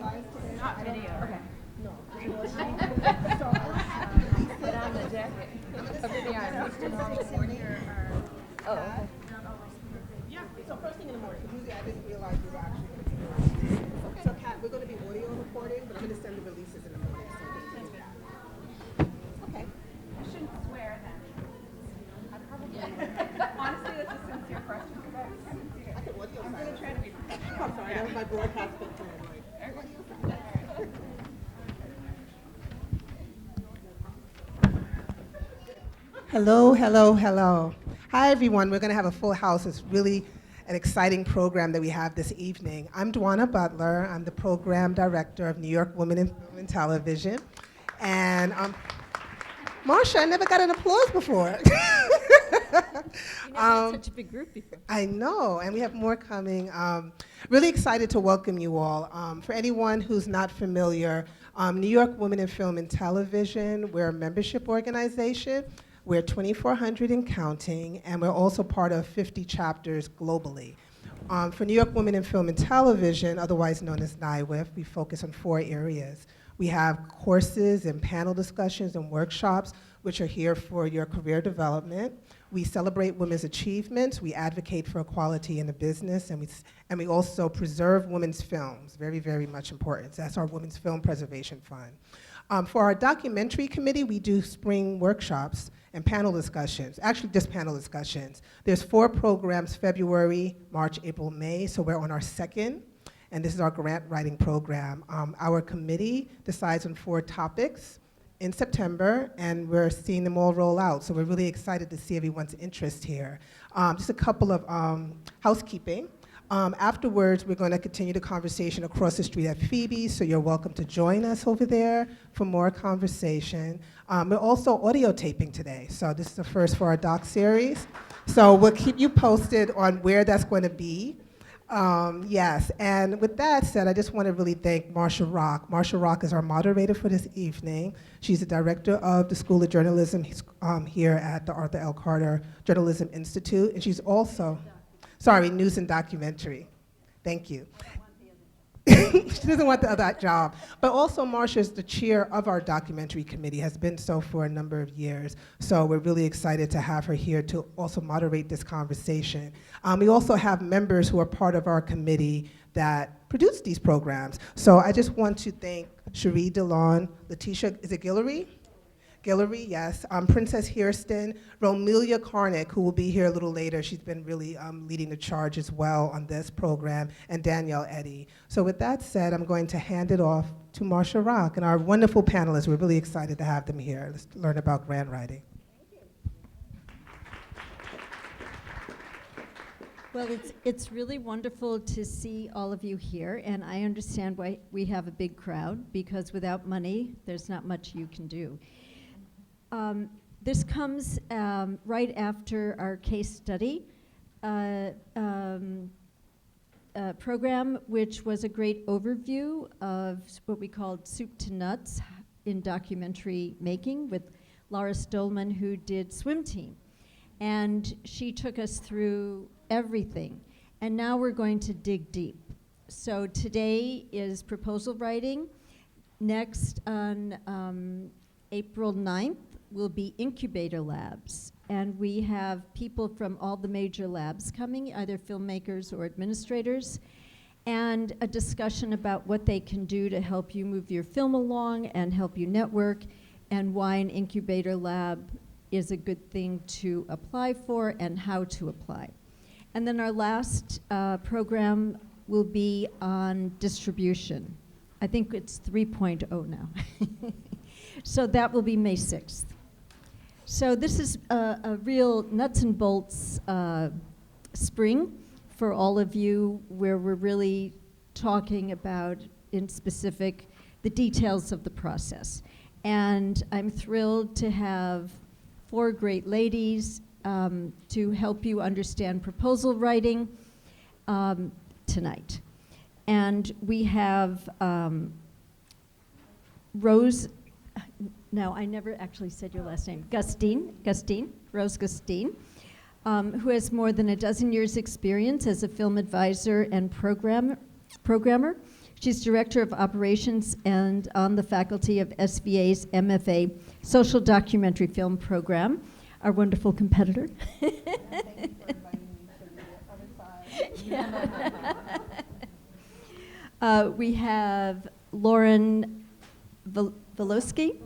realized today. Not video. Okay. No. Put on the jacket. Over the arms. Oh, okay. Yeah, so first thing in the morning, usually I didn't realize we were actually going to be doing this. Okay. So Kat, we're going to be audio recording, but I'm going to send the releases in the morning. So just do that. Okay. I shouldn't swear then. I probably honestly, that's a sincere question because I haven't seen it. I can audio I'm going to try to be professional. I'm sorry, that was my broadcast picture. Hello, hello, hello. Hi, everyone. We're going to have a full house. It's really an exciting program that we have this evening. I'm Dwana Butler. I'm the program director of New York Women in Film and Television. And Marsha, I never got an applause before. You never had such a big group before. I know, and we have more coming. Really excited to welcome you all. For anyone who's not familiar, New York Women in Film and Television, we're a membership organization. We're 2,400 and counting, and we're also part of 50 chapters globally. For New York Women in Film and Television, otherwise known as NYWIF, we focus on 4 areas. We have courses and panel discussions and workshops, which are here for your career development. We celebrate women's achievements. We advocate for equality in the business, and we also preserve women's films, very, very much important. That's our Women's Film Preservation Fund. For our documentary committee, we do spring workshops and panel discussions, actually just panel discussions. There's 4 programs, February, March, April, May, so we're on our 2nd, and this is our grant writing program. Our committee decides on 4 topics in September, and we're seeing them all roll out, so we're really excited to see everyone's interest here. Just a couple of housekeeping. Afterwards, we're going to continue the conversation across the street at Phoebe's, so you're welcome to join us over there for more conversation. We're also audio taping today, so this is the first for our doc series. So we'll keep you posted on where that's going to be. Yes, and with that said, I just want to really thank Marsha Rock. Marsha Rock is our moderator for this evening. She's the director of the School of Journalism here at the Arthur L. Carter Journalism Institute, and she's also... Sorry, news and documentary. Thank you. She doesn't want the other job. But also Marsha is the chair of our documentary committee, has been so for a number of years. So we're really excited to have her here to also moderate this conversation. We also have members who are part of our committee that produce these programs. So I just want to thank Cherie DeLon, Letitia, is it Guillory? Guillory, yes. Princess Hairston, Romelia Karnick, who will be here a little later. She's been really leading the charge as well on this program, and Danielle Eddy. So with that said, I'm going to hand it off to Marsha Rock and our wonderful panelists. We're really excited to have them here. Let's learn about grant writing. Well, it's really wonderful to see all of you here, and I understand why we have a big crowd, because without money, there's not much you can do. This comes right after our case study program, which was a great overview of what we called soup to nuts in documentary making with Laura Stolman, who did Swim Team. And she took us through everything. And now we're going to dig deep. So today is proposal writing. Next on April 9th, will be incubator labs, and we have people from all the major labs coming, either filmmakers or administrators, and a discussion about what they can do to help you move your film along and help you network, and why an incubator lab is a good thing to apply for and how to apply. And then our last program will be on distribution. I think it's 3.0 now. So that will be May 6th. So this is a real nuts and bolts spring for all of you, where we're really talking about, in specific, the details of the process. And I'm thrilled to have 4 great ladies to help you understand proposal writing tonight. And we have Rose, now I never actually said your last name, Rose Gustine, who has more than a dozen years experience as a film advisor and programmer. She's Director of Operations and on the faculty of SVA's MFA Social Documentary Film Program, our wonderful competitor. Thank you for inviting me to the other side. We have Lauren Volosky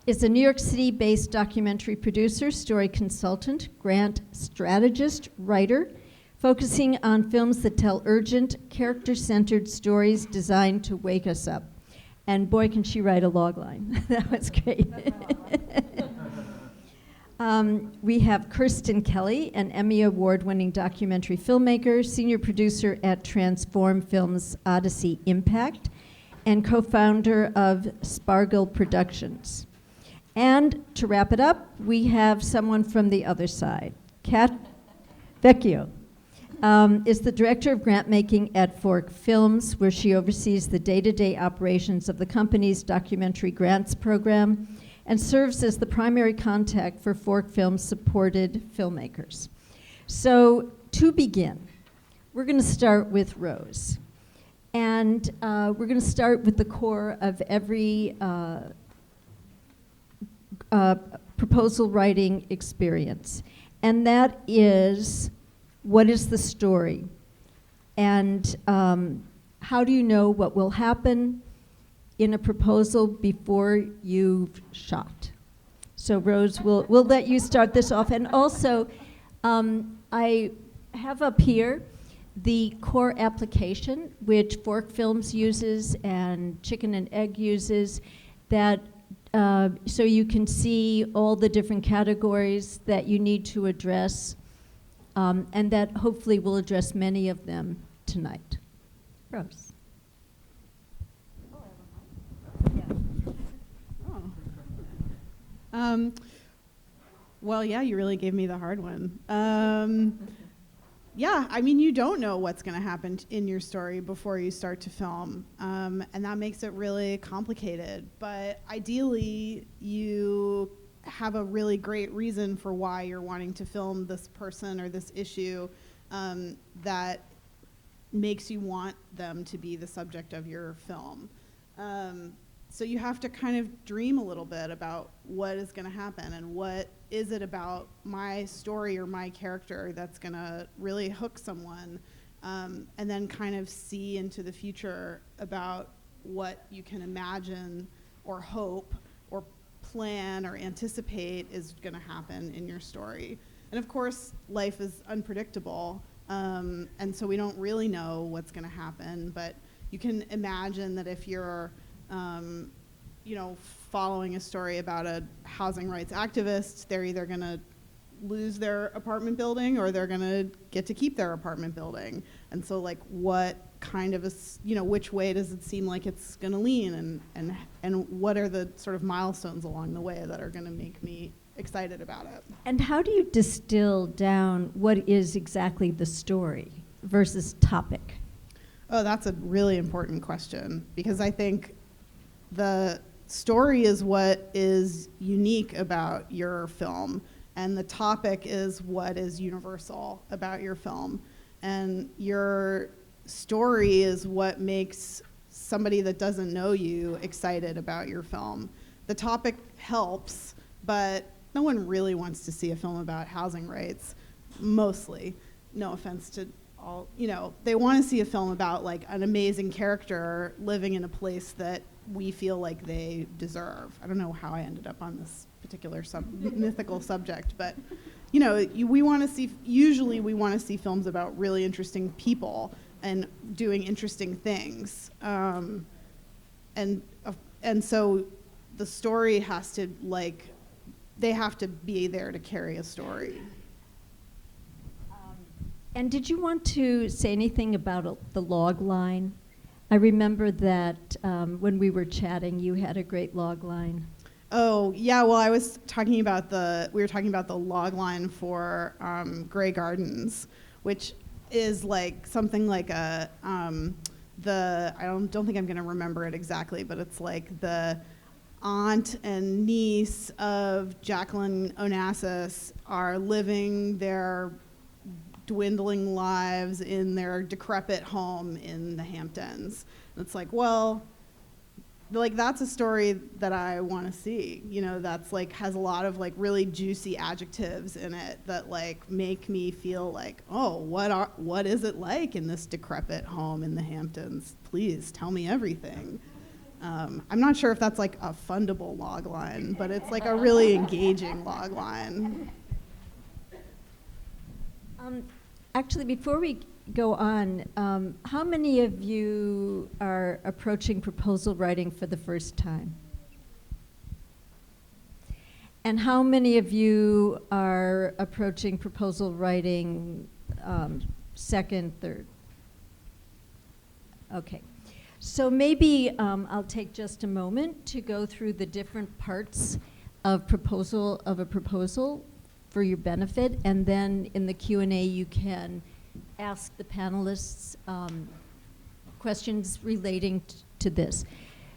is a New York City-based documentary producer, story consultant, grant strategist, writer, focusing on films that tell urgent, character-centered stories designed to wake us up. And boy, can she write a logline. That was great. We have Kirsten Kelly, an Emmy Award-winning documentary filmmaker, senior producer at Transform Films Odyssey Impact, and co-founder of Spargle Productions. And to wrap it up, we have someone from the other side. Kat Vecchio is the director of grant making at Fork Films, where she oversees the day-to-day operations of the company's documentary grants program and serves as the primary contact for Fork Films supported filmmakers. So to begin, we're going to start with Rose. And we're going to start with the core of every proposal writing experience. And that is, what is the story? And how do you know what will happen in a proposal before you've shot? So Rose, we'll let you start this off. And also, I have up here the core application, which Fork Films uses and Chicken and Egg uses, that so you can see all the different categories that you need to address, and that hopefully will address many of them tonight. Rose. Well, yeah, you really gave me the hard one. Yeah, I mean, you don't know what's going to happen in your story before you start to film, and that makes it really complicated. But ideally, you have a really great reason for why you're wanting to film this person or this issue that makes you want them to be the subject of your film. So you have to kind of dream a little bit about what is going to happen and what is it about my story or my character that's going to really hook someone, and then kind of see into the future about what you can imagine or hope or plan or anticipate is going to happen in your story. And of course, life is unpredictable, and so we don't really know what's going to happen, but you can imagine that if you're following a story about a housing rights activist, they're either going to lose their apartment building or they're going to get to keep their apartment building. And so, like, what kind of which way does it seem like it's going to lean, and what are the sort of milestones along the way that are going to make me excited about it? And how do you distill down what is exactly the story versus topic? Oh, that's a really important question, because I think the story is what is unique about your film, and the topic is what is universal about your film. And your story is what makes somebody that doesn't know you excited about your film. The topic helps, but no one really wants to see a film about housing rights, mostly. No offense to all, they want to see a film about, like, an amazing character living in a place that we feel like they deserve. I don't know how I ended up on this particular mythical subject, but we want to see, usually we want to see films about really interesting people and doing interesting things, and so the story has to, like, they have to be there to carry a story. And did you want to say anything about the log line? I remember that when we were chatting, you had a great log line. Oh, yeah, well, we were talking about the log line for Grey Gardens, which is like something like I don't think I'm going to remember it exactly, but it's like the aunt and niece of Jacqueline Onassis are living their dwindling lives in their decrepit home in the Hamptons. And it's like, well, like that's a story that I want to see. You know, that's like has a lot of like really juicy adjectives in it that like make me feel like, oh, what is it like in this decrepit home in the Hamptons? Please tell me everything. I'm not sure if that's like a fundable logline, but it's like a really engaging logline. Actually, before we go on, how many of you are approaching proposal writing for the first time? And how many of you are approaching proposal writing second, third? Okay. So maybe I'll take just a moment to go through the different parts of a proposal for your benefit, and then in the Q&A you can ask the panelists questions relating to this.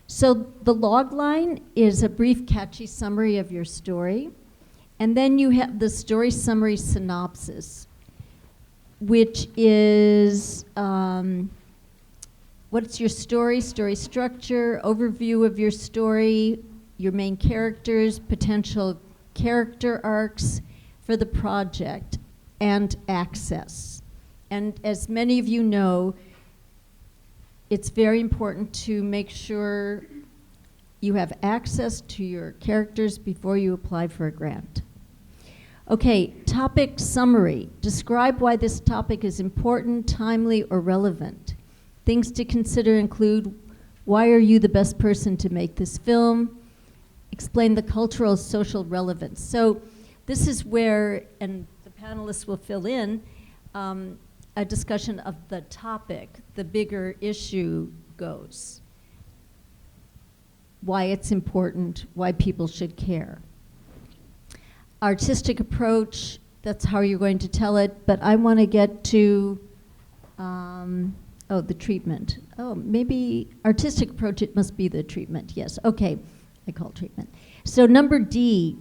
So the log line is a brief, catchy summary of your story, and then you have the story summary synopsis, which is what's your story structure, overview of your story, your main characters, potential character arcs for the project, and access. And as many of you know, it's very important to make sure you have access to your characters before you apply for a grant. Okay, topic summary. Describe why this topic is important, timely, or relevant. Things to consider include, why are you the best person to make this film? Explain the cultural, social relevance. So this is where, and the panelists will fill in, a discussion of the topic, the bigger issue goes. Why it's important, why people should care. Artistic approach, that's how you're going to tell it, but I want to get to, the treatment. Oh, maybe artistic approach, it must be the treatment, yes, okay, I call treatment. So number D,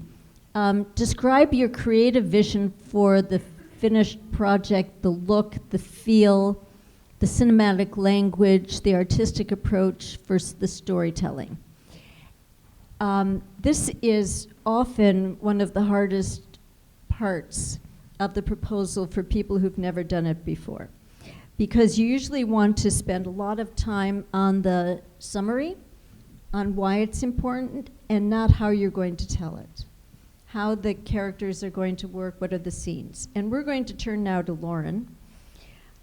describe your creative vision for the finished project, the look, the feel, the cinematic language, the artistic approach for the storytelling. This is often one of the hardest parts of the proposal for people who've never done it before, because you usually want to spend a lot of time on the summary, on why it's important, and not how you're going to tell it, how the characters are going to work, what are the scenes. And we're going to turn now to Lauren,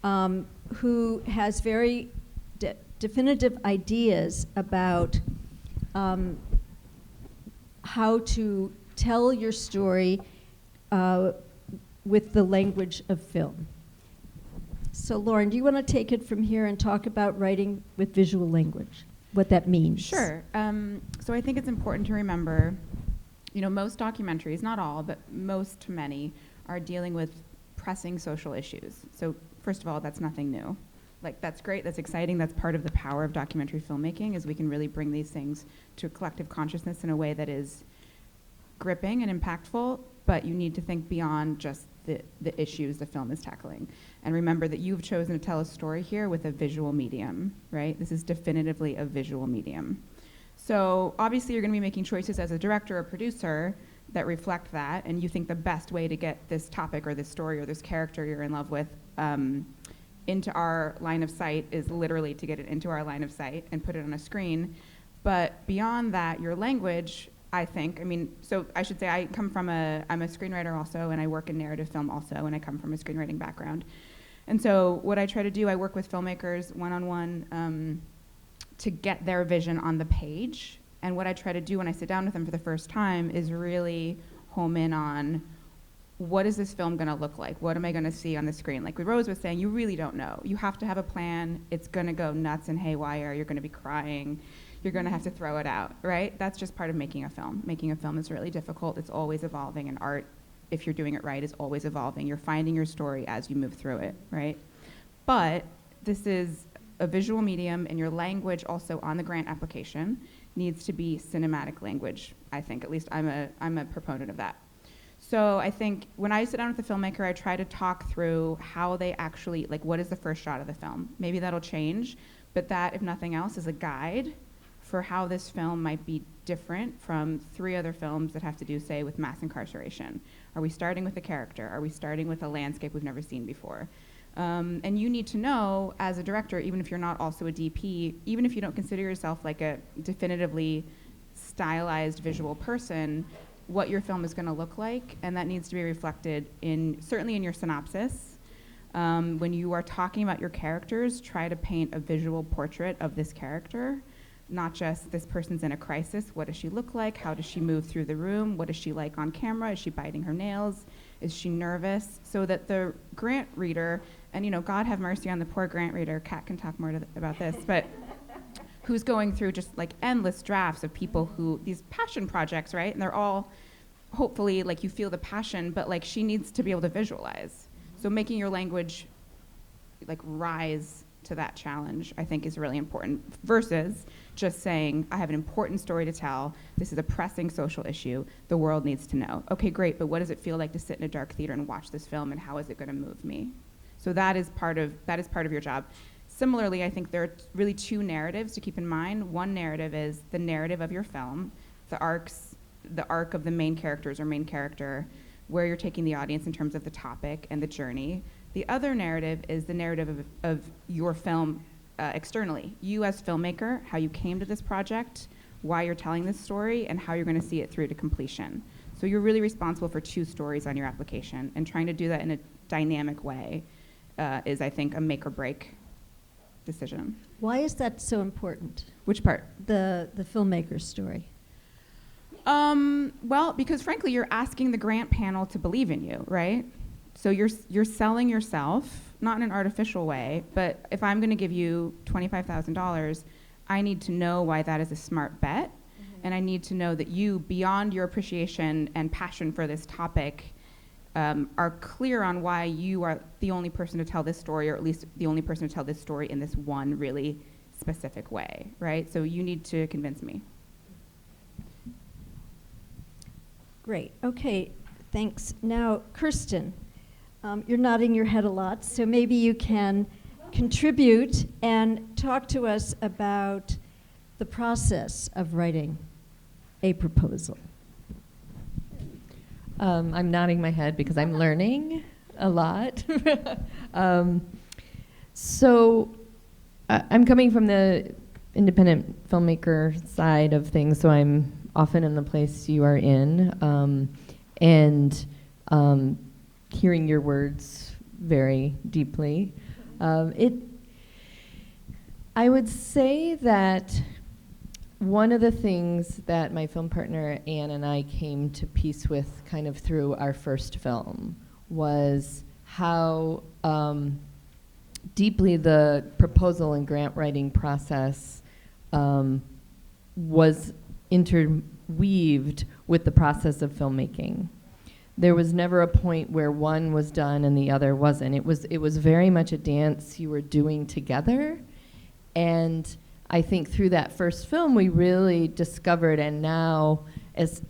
who has very definitive ideas about how to tell your story with the language of film. So Lauren, do you want to take it from here and talk about writing with visual language, what that means? Sure. So I think it's important to remember, you know, most documentaries, not all, but most, many, are dealing with pressing social issues. So first of all, that's nothing new. Like, that's great, that's exciting, that's part of the power of documentary filmmaking, is we can really bring these things to a collective consciousness in a way that is gripping and impactful, but you need to think beyond just the issues the film is tackling. And remember that you've chosen to tell a story here with a visual medium, right? This is definitively a visual medium. So obviously you're gonna be making choices as a director or producer that reflect that, and you think the best way to get this topic or this story or this character you're in love with into our line of sight is literally to get it into our line of sight and put it on a screen. But beyond that, your language, I think, I mean, so I should say I'm a screenwriter also, and I work in narrative film also, and I come from a screenwriting background. And so what I try to do, I work with filmmakers one-on-one to get their vision on the page. And what I try to do when I sit down with them for the first time is really home in on, what is this film gonna look like? What am I gonna see on the screen? Like Rose was saying, you really don't know. You have to have a plan. It's gonna go nuts and haywire. You're gonna be crying. You're gonna have to throw it out, right? That's just part of making a film. Making a film is really difficult. It's always evolving, and art, if you're doing it right, is always evolving. You're finding your story as you move through it, right? But this is a visual medium, and your language also on the grant application needs to be cinematic language, I think. At least I'm a proponent of that. So I think when I sit down with the filmmaker, I try to talk through how they actually, like, what is the first shot of the film? Maybe that'll change, but that, if nothing else, is a guide for how this film might be different from 3 other films that have to do, say, with mass incarceration. Are we starting with a character? Are we starting with a landscape we've never seen before? And you need to know, as a director, even if you're not also a DP, even if you don't consider yourself like a definitively stylized visual person, what your film is going to look like, and that needs to be reflected certainly in your synopsis. When you are talking about your characters, try to paint a visual portrait of this character, not just this person's in a crisis. What does she look like? How does she move through the room? What is she like on camera? Is she biting her nails? Is she nervous? So that the grant reader, and God have mercy on the poor grant reader, Kat can talk more about this, but who's going through just like endless drafts of people these passion projects, right? And they're all, hopefully, like, you feel the passion, but like she needs to be able to visualize. So making your language like rise to that challenge, I think, is really important, versus just saying, I have an important story to tell. This is a pressing social issue. The world needs to know. Okay, great, but what does it feel like to sit in a dark theater and watch this film, and how is it going to move me? So that is part of your job. Similarly, I think there are really 2 narratives to keep in mind. One narrative is the narrative of your film, the arc of the main characters or main character, where you're taking the audience in terms of the topic and the journey. The other narrative is the narrative of your film externally. You as filmmaker, how you came to this project, why you're telling this story, and how you're going to see it through to completion. So you're really responsible for 2 stories on your application, and trying to do that in a dynamic way is, I think, a make or break decision. Why is that so important? Which part? The filmmaker's story. Well, because frankly, you're asking the grant panel to believe in you, right? So you're selling yourself, not in an artificial way, but if I'm going to give you $25,000, I need to know why that is a smart bet, and I need to know that you, beyond your appreciation and passion for this topic, are clear on why you are the only person to tell this story, or at least the only person to tell this story in this one really specific way, right? So you need to convince me. Great. Okay, thanks. Now, Kirsten, you're nodding your head a lot, so maybe you can contribute and talk to us about the process of writing a proposal. I'm nodding my head because I'm learning a lot. So I'm coming from the independent filmmaker side of things, so I'm often in the place you are in, and hearing your words very deeply. I would say that one of the things that my film partner Anne and I came to peace with kind of through our first film was how deeply the proposal and grant writing process was interweaved with the process of filmmaking. There was never a point where one was done and the other wasn't. It was very much a dance you were doing together, and I think through that first film we really discovered, and now as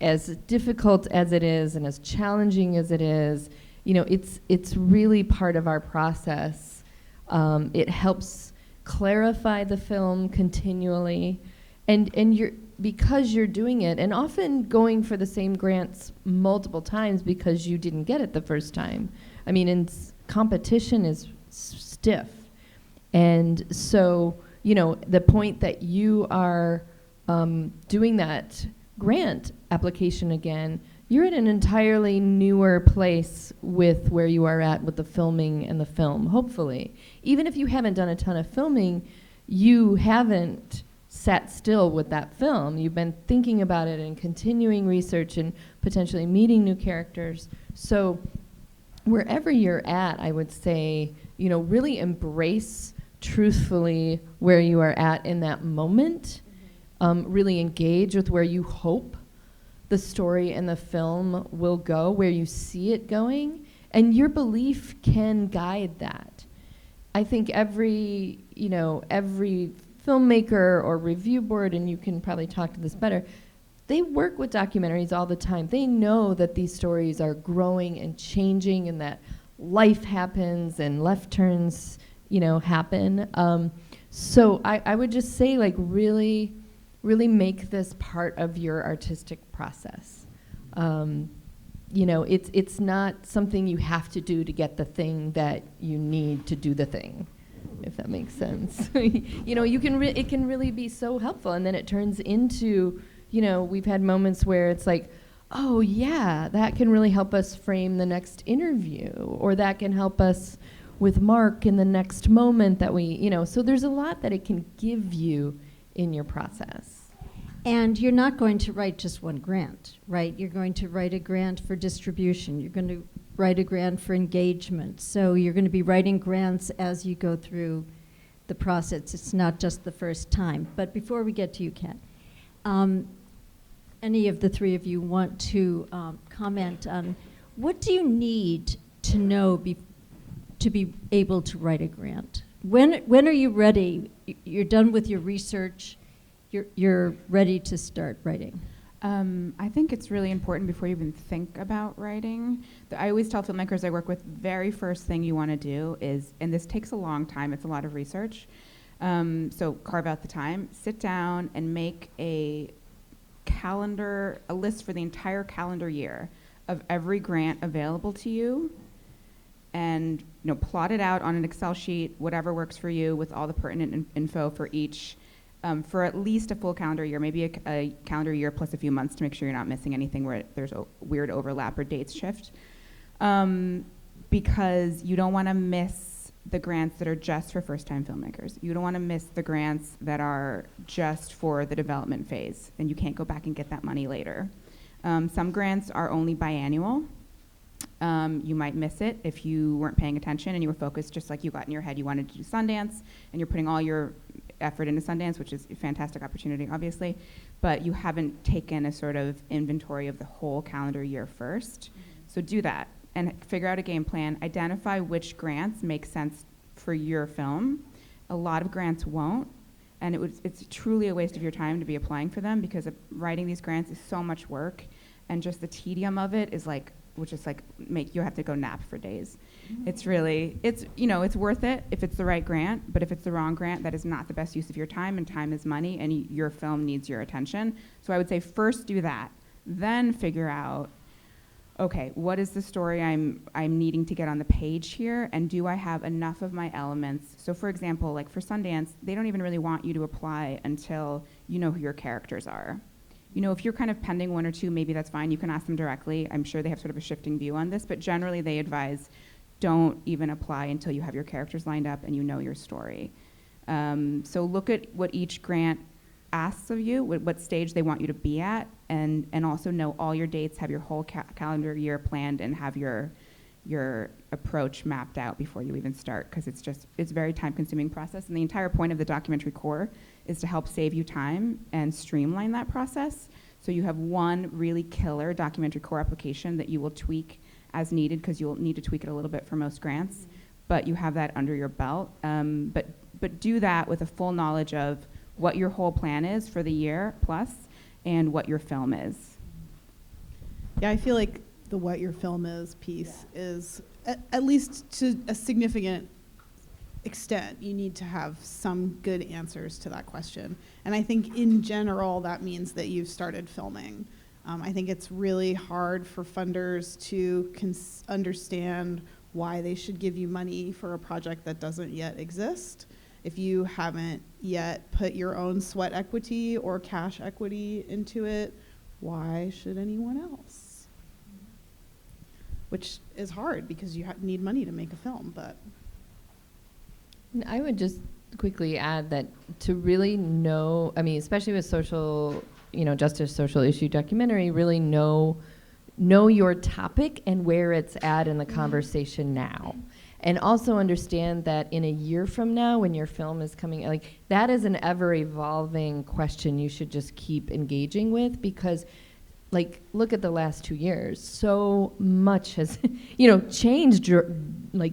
difficult as it is and as challenging as it is, it's really part of our process. It helps clarify the film continually, and because you're doing it, and often going for the same grants multiple times because you didn't get it the first time. I mean, competition is stiff. And so, the point that you are doing that grant application again, you're at an entirely newer place with where you are at with the filming and the film, hopefully. Even if you haven't done a ton of filming, you haven't sat still with that film. You've been thinking about it and continuing research and potentially meeting new characters. So wherever you're at, I would say, really embrace truthfully where you are at in that moment. Really engage with where you hope the story and the film will go, where you see it going, and your belief can guide that. I think every filmmaker or review board, and you can probably talk to this better, they work with documentaries all the time. They know that these stories are growing and changing and that life happens and left turns, happen. So I would just say, like, really make this part of your artistic process. It's not something you have to do to get the thing that you need to do the thing, if that makes sense. It can really be so helpful, and then it turns into, we've had moments where it's like, oh yeah, that can really help us frame the next interview, or that can help us with Mark in the next moment that we, so there's a lot that it can give you in your process. And you're not going to write just one grant, right? You're going to write a grant for distribution. You're going to write a grant for engagement. So you're going to be writing grants as you go through the process. It's not just the first time. But before we get to you, Kat, any of the three of you want to comment on what do you need to know to be able to write a grant? When are you ready? You're done with your research. You're ready to start writing. I think it's really important before you even think about writing. I always tell filmmakers I work with, very first thing you want to do is, and this takes a long time, it's a lot of research, so carve out the time, sit down and make a list for the entire calendar year of every grant available to you, and plot it out on an Excel sheet, whatever works for you, with all the pertinent info for each, for at least a full calendar year, maybe a calendar year plus a few months to make sure you're not missing anything where there's a weird overlap or dates shift. Because you don't want to miss the grants that are just for first-time filmmakers. You don't want to miss the grants that are just for the development phase, and you can't go back and get that money later. Some grants are only biannual. You might miss it if you weren't paying attention and you were focused, just like you got in your head you wanted to do Sundance, and you're putting all your effort into Sundance, which is a fantastic opportunity, obviously, but you haven't taken a sort of inventory of the whole calendar year first. So do that and figure out a game plan. Identify which grants make sense for your film. A lot of grants won't, and it's truly a waste of your time to be applying for them, because writing these grants is so much work, and just the tedium of it is like, which is like make you have to go nap for days. It's worth it if it's the right grant, but if it's the wrong grant, that is not the best use of your time, and time is money, and your film needs your attention. So I would say first do that, then figure out, okay, what is the story I'm needing to get on the page here, and do I have enough of my elements? So for example, like for Sundance, they don't even really want you to apply until you know who your characters are. If you're kind of pending one or two, maybe that's fine. You can ask them directly. I'm sure they have sort of a shifting view on this, but generally they advise don't even apply until you have your characters lined up and you know your story. So look at what each grant asks of you, what stage they want you to be at, and also know all your dates, have your whole calendar year planned, and have your approach mapped out before you even start, because it's a very time-consuming process, and the entire point of the documentary core is to help save you time and streamline that process. So you have one really killer documentary core application that you will tweak as needed, because you'll need to tweak it a little bit for most grants, but you have that under your belt. But do that with a full knowledge of what your whole plan is for the year plus, and what your film is. Yeah, I feel like the what your film is piece is, at least to a significant extent, you need to have some good answers to that question. And I think in general, that means that you've started filming. I think it's really hard for funders to understand why they should give you money for a project that doesn't yet exist. If you haven't yet put your own sweat equity or cash equity into it, why should anyone else? Which is hard, because you need money to make a film, but. I would just quickly add that to really know, especially with social, justice, social issue documentary, really know your topic and where it's at in the conversation now. And also understand that in a year from now, when your film is coming, that is an ever-evolving question you should just keep engaging with, because look at the last 2 years. So much has, changed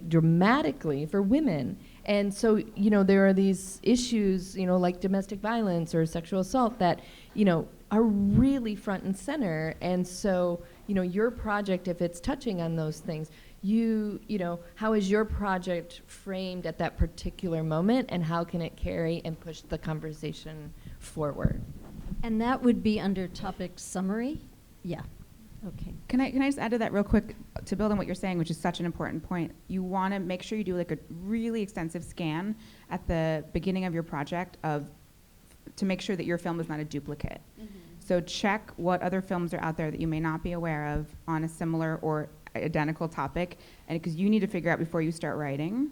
dramatically for women. And so, there are these issues, like domestic violence or sexual assault that, are really front and center. And so, your project, if it's touching on those things, how is your project framed at that particular moment, and how can it carry and push the conversation forward? And that would be under topic summary? Yeah. Okay. Can I just add to that real quick to build on what you're saying, which is such an important point? You want to make sure you do like a really extensive scan at the beginning of your project to make sure that your film is not a duplicate. Mm-hmm. So check what other films are out there that you may not be aware of on a similar or identical topic, and because you need to figure out before you start writing,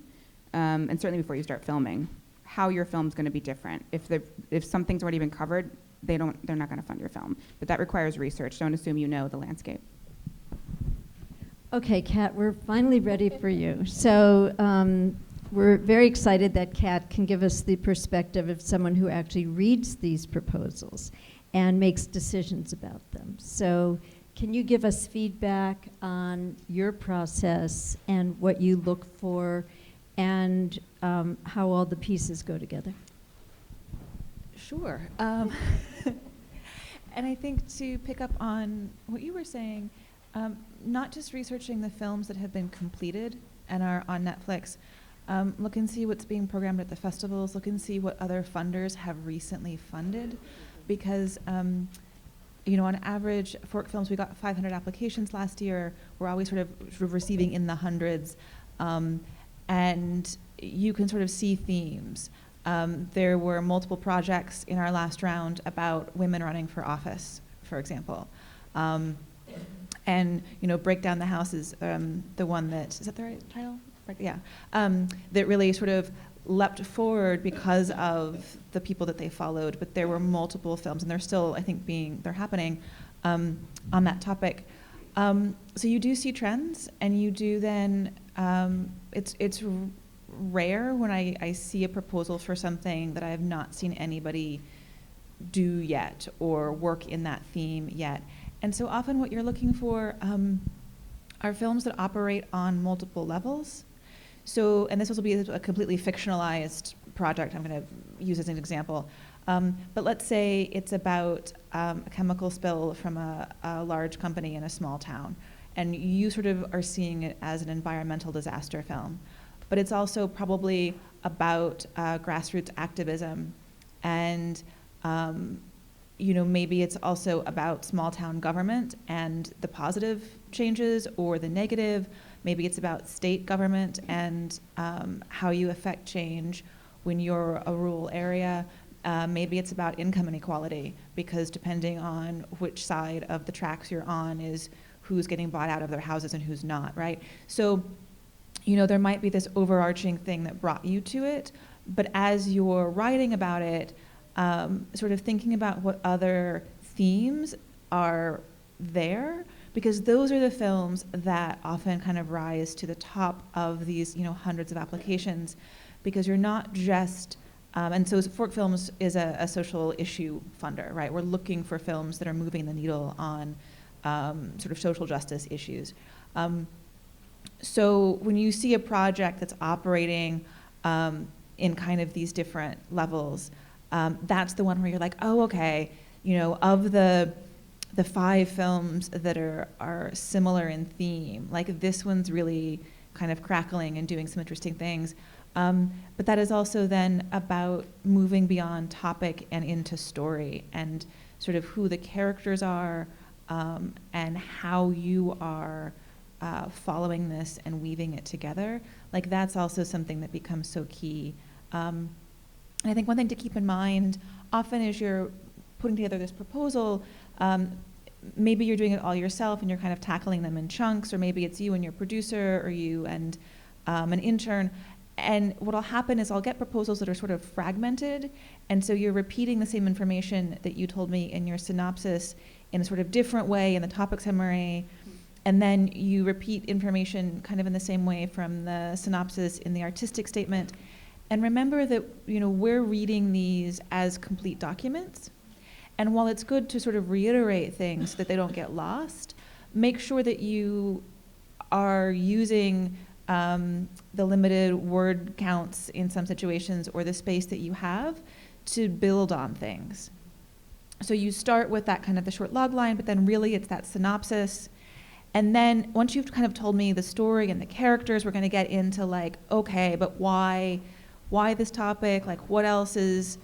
and certainly before you start filming, how your film's going to be different. If something's already been covered, they're not going to fund your film. But that requires research. Don't assume you know the landscape. Okay, Kat, we're finally ready for you. So we're very excited that Kat can give us the perspective of someone who actually reads these proposals and makes decisions about them. So can you give us feedback on your process and what you look for and how all the pieces go together? Sure. And I think to pick up on what you were saying, not just researching the films that have been completed and are on Netflix, look and see what's being programmed at the festivals, look and see what other funders have recently funded, because on average, Fork Films, we got 500 applications last year. We're always sort of receiving in the hundreds, and you can sort of see themes. There were multiple projects in our last round about women running for office, for example. And, Break Down the House is the one that, is that the right title? Yeah. That really sort of leapt forward because of the people that they followed, but there were multiple films, and they're still, I think, they're happening on that topic. So you do see trends, and you do then, it's rare when I see a proposal for something that I have not seen anybody do yet or work in that theme yet. And so often what you're looking for are films that operate on multiple levels. So, and this will be a completely fictionalized project I'm going to use as an example. But let's say it's about a chemical spill from a large company in a small town, and you sort of are seeing it as an environmental disaster film. But it's also probably about grassroots activism, and maybe it's also about small town government and the positive changes or the negative. Maybe it's about state government and how you affect change when you're a rural area. Maybe it's about income inequality, because depending on which side of the tracks you're on is who's getting bought out of their houses and who's not, right? So, there might be this overarching thing that brought you to it, but as you're writing about it, sort of thinking about what other themes are there, because those are the films that often kind of rise to the top of these, hundreds of applications, because you're not just, and so Fork Films is a social issue funder, right? We're looking for films that are moving the needle on sort of social justice issues. So when you see a project that's operating in kind of these different levels, that's the one where you're like, oh, okay, of the 5 films that are similar in theme, like this one's really kind of crackling and doing some interesting things. But that is also then about moving beyond topic and into story, and sort of who the characters are, and how you are following this and weaving it together. Like, that's also something that becomes so key. And I think one thing to keep in mind often as you're putting together this proposal, maybe you're doing it all yourself and you're kind of tackling them in chunks, or maybe it's you and your producer, or you and an intern. And what'll happen is I'll get proposals that are sort of fragmented, and so you're repeating the same information that you told me in your synopsis in a sort of different way in the topic summary, and then you repeat information kind of in the same way from the synopsis in the artistic statement. And remember that, we're reading these as complete documents. And while it's good to sort of reiterate things so that they don't get lost, make sure that you are using the limited word counts in some situations, or the space that you have, to build on things. So you start with that kind of the short log line, but then really it's that synopsis. And then once you've kind of told me the story and the characters, we're going to get into like, okay, but why this topic? Like, what else is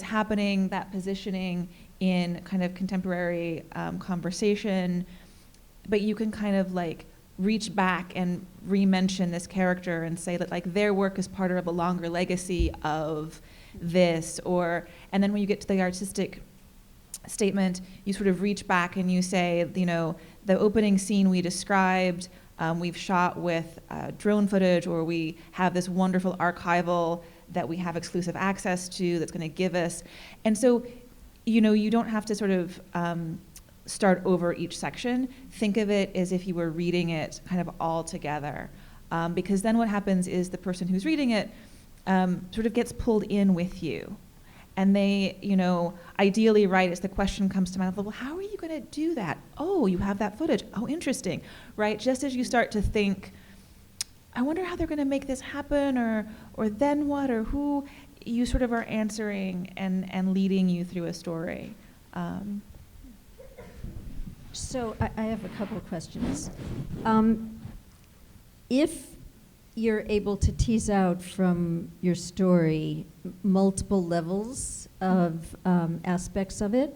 happening? That positioning in kind of contemporary conversation. But you can kind of like reach back and re-mention this character and say that like their work is part of a longer legacy of this, and then when you get to the artistic statement, you sort of reach back and you say, you know, the opening scene we described, we've shot with drone footage, or we have this wonderful archival that we have exclusive access to that's going to give us. And so, you know, you don't have to sort of start over each section. Think of it as if you were reading it kind of all together. Because then what happens is the person who's reading it sort of gets pulled in with you. And they, you know, ideally, right, as the question comes to mind, well, how are you going to do that? Oh, you have that footage. Oh, interesting, right? Just as you start to think, I wonder how they're going to make this happen, or then what, or who, you sort of are answering and leading you through a story. So I have a couple of questions. If you're able to tease out from your story multiple levels of aspects of it,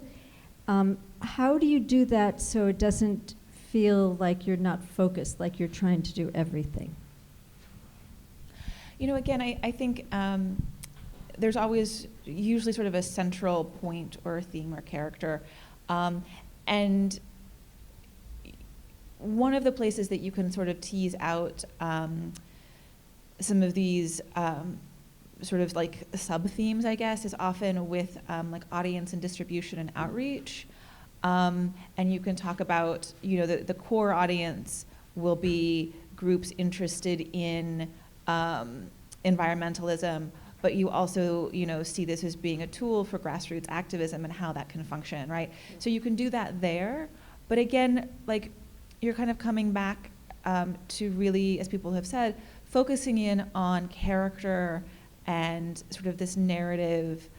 how do you do that so it doesn't feel like you're not focused, like you're trying to do everything? You know, again, I think there's always usually sort of a central point or theme or character. And one of the places that you can sort of tease out some of these sort of like sub-themes, I guess, is often with like audience and distribution and outreach. And you can talk about, you know, the core audience will be groups interested in environmentalism, but you also, you know, see this as being a tool for grassroots activism and how that can function, right? So you can do that there, but again, like, you're kind of coming back to really, as people have said, focusing in on character and sort of this narrative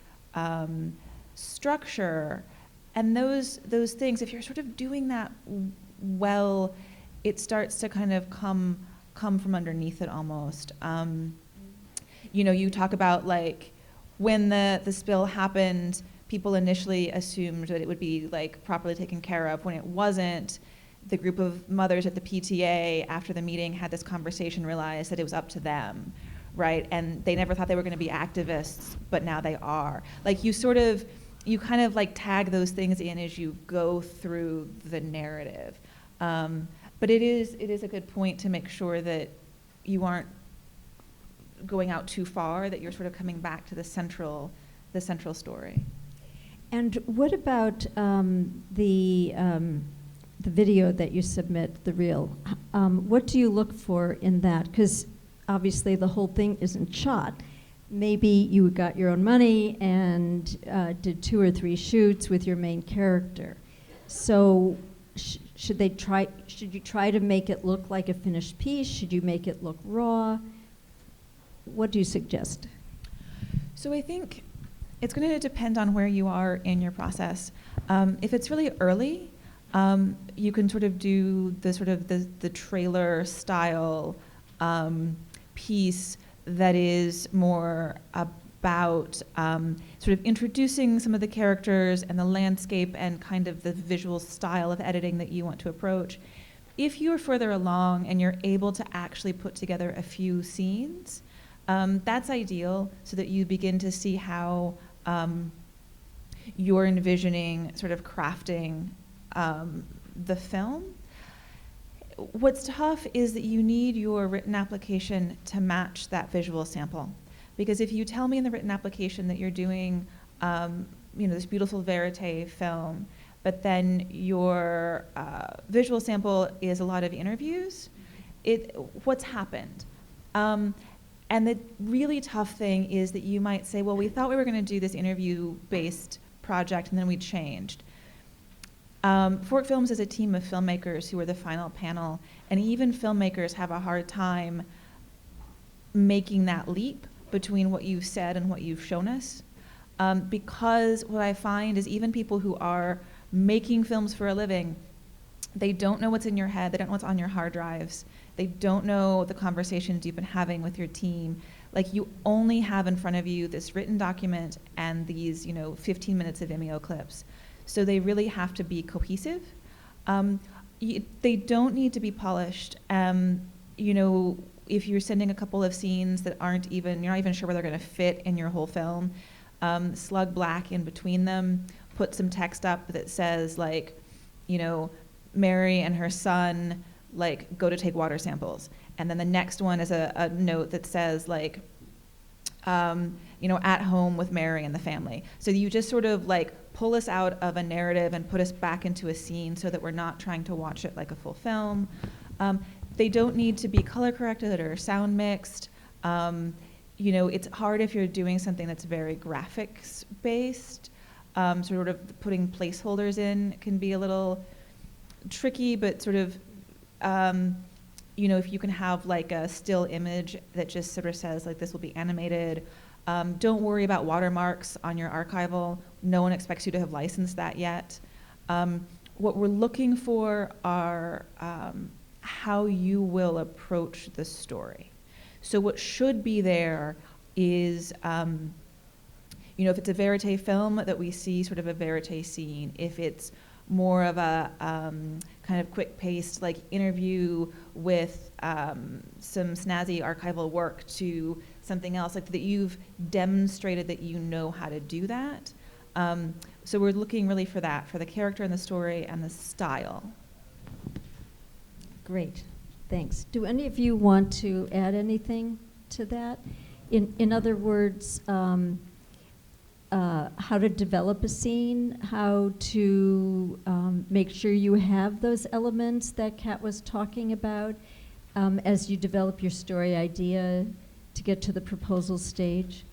structure, and those things. If you're sort of doing that well, it starts to kind of come from underneath it almost. You know, you talk about like when the spill happened, people initially assumed that it would be like properly taken care of. When it wasn't, the group of mothers at the PTA after the meeting had this conversation, realized that it was up to them, right? And they never thought they were going to be activists, but now they are. Like you kind of like tag those things in as you go through the narrative. But it is a good point to make sure that you aren't going out too far, that you're sort of coming back to the central story. And what about the video that you submit, the reel? What do you look for in that? Because obviously the whole thing isn't shot. Maybe you got your own money and did 2 or 3 shoots with your main character. So should you try to make it look like a finished piece? Should you make it look raw? What do you suggest? So I think it's going to depend on where you are in your process. If it's really early, you can sort of do the trailer style piece that is more about sort of introducing some of the characters and the landscape and kind of the visual style of editing that you want to approach. If you're further along and you're able to actually put together a few scenes, that's ideal, so that you begin to see how you're envisioning sort of crafting the film. What's tough is that you need your written application to match that visual sample. Because if you tell me in the written application that you're doing this beautiful verite film, but then your visual sample is a lot of interviews, what's happened? And the really tough thing is that you might say, well, we thought we were going to do this interview-based project, and then we changed. Fork Films is a team of filmmakers who are the final panel, and even filmmakers have a hard time making that leap between what you've said and what you've shown us. because what I find is even people who are making films for a living, they don't know what's in your head, they don't know what's on your hard drives, they don't know the conversations you've been having with your team. Like, you only have in front of you this written document and these, 15 minutes of Vimeo clips. So they really have to be cohesive. They don't need to be polished. If you're sending a couple of scenes that you're not even sure where they're going to fit in your whole film, slug black in between them, put some text up that says, like, Mary and her son, like, go to take water samples. And then the next one is a note that says, like, at home with Mary and the family. So you just sort of, like, pull us out of a narrative and put us back into a scene so that we're not trying to watch it like a full film. They don't need to be color corrected or sound mixed. It's hard if you're doing something that's very graphics based. Sort of putting placeholders in can be a little tricky, but sort of, if you can have like a still image that just sort of says, like, this will be animated. Don't worry about watermarks on your archival. No one expects you to have licensed that yet. What we're looking for are how you will approach the story. So what should be there is, if it's a verite film, that we see sort of a verite scene. If it's more of a kind of quick-paced, like, interview with some snazzy archival work to something else, like, that you've demonstrated that you know how to do that. So we're looking really for that, for the character and the story and the style. Great, thanks. Do any of you want to add anything to that? In other words, how to develop a scene, how to make sure you have those elements that Kat was talking about as you develop your story idea to get to the proposal stage?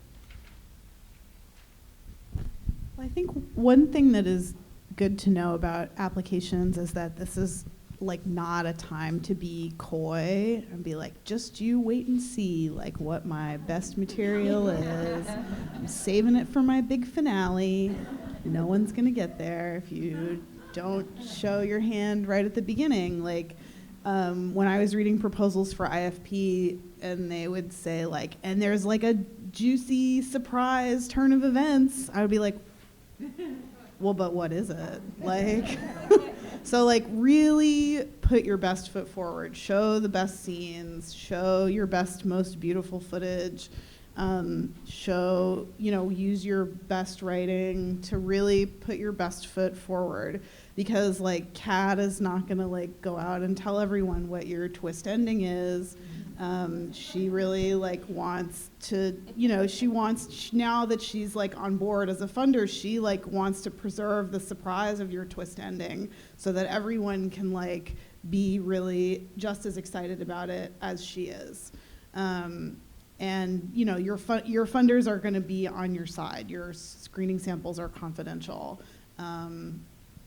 Well, I think one thing that is good to know about applications is that this is, like, not a time to be coy and be like, just you wait and see, like, what my best material is. I'm saving it for my big finale. No one's gonna get there if you don't show your hand right at the beginning. Like, when I was reading proposals for IFP, and they would say, like, and there's like a juicy surprise turn of events, I would be like, well, but what is it? Like, so, like, really put your best foot forward. Show the best scenes. Show your best, most beautiful footage. Use your best writing to really put your best foot forward. Because, like, Kat is not gonna, like, go out and tell everyone what your twist ending is. She really, like, wants to, now that she's, like, on board as a funder, she, like, wants to preserve the surprise of your twist ending so that everyone can, like, be really just as excited about it as she is. Your funders are gonna be on your side. Your screening samples are confidential.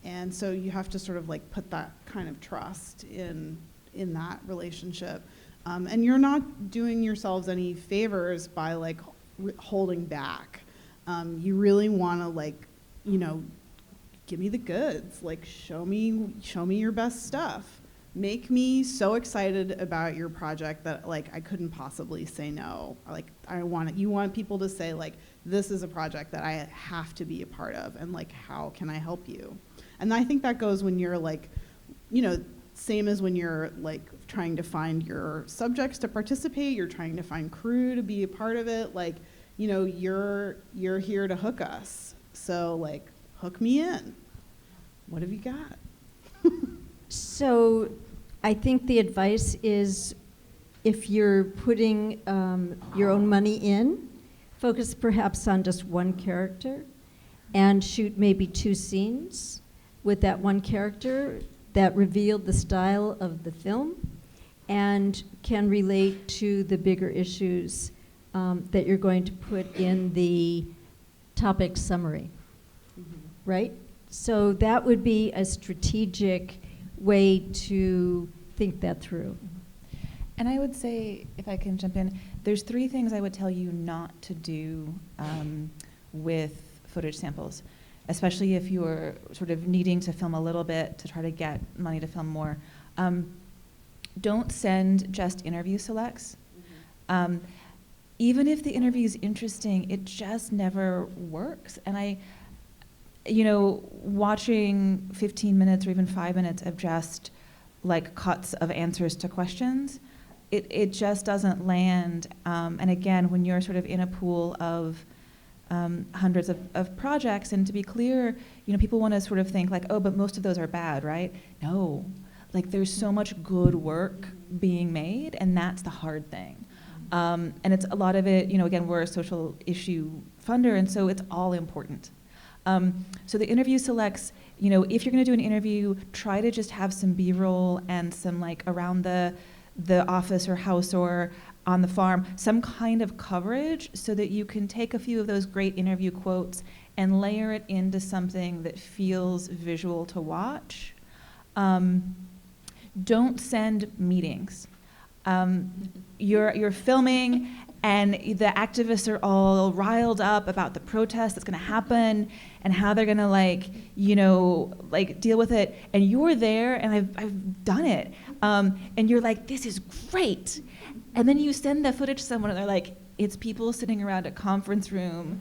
And so you have to sort of, like, put that kind of trust in that relationship. And you're not doing yourselves any favors by, like, holding back. You really want to, like, give me the goods. Like, show me your best stuff. Make me so excited about your project that, like, I couldn't possibly say no. Like, you want people to say, like, this is a project that I have to be a part of, and, like, how can I help you? And I think that goes when you're, like, same as when you're, like, trying to find your subjects to participate, you're trying to find crew to be a part of it, like, you're here to hook us. So, like, hook me in. What have you got? So I think the advice is, if you're putting your own money in, focus perhaps on just one character and shoot maybe 2 scenes with that one character that revealed the style of the film and can relate to the bigger issues that you're going to put in the topic summary, right? So that would be a strategic way to think that through. And I would say, if I can jump in, there's 3 things I would tell you not to do with footage samples, especially if you're sort of needing to film a little bit to try to get money to film more. Don't send just interview selects. Even if the interview is interesting, it just never works. And watching 15 minutes or even 5 minutes of just like cuts of answers to questions, it just doesn't land. And again, when you're sort of in a pool of hundreds of projects, and to be clear, people want to sort of think like, oh, but most of those are bad, right? No, like there's so much good work being made, and that's the hard thing. And it's a lot of it, again, we're a social issue funder, and so it's all important. So the interview selects, if you're going to do an interview, try to just have some B-roll and some like around the office or house or on the farm, some kind of coverage so that you can take a few of those great interview quotes and layer it into something that feels visual to watch. Don't send meetings. You're filming and the activists are all riled up about the protest that's going to happen and how they're going to deal with it, and you're there, and I've done it, and you're like, this is great, and then you send the footage to someone and they're like, it's people sitting around a conference room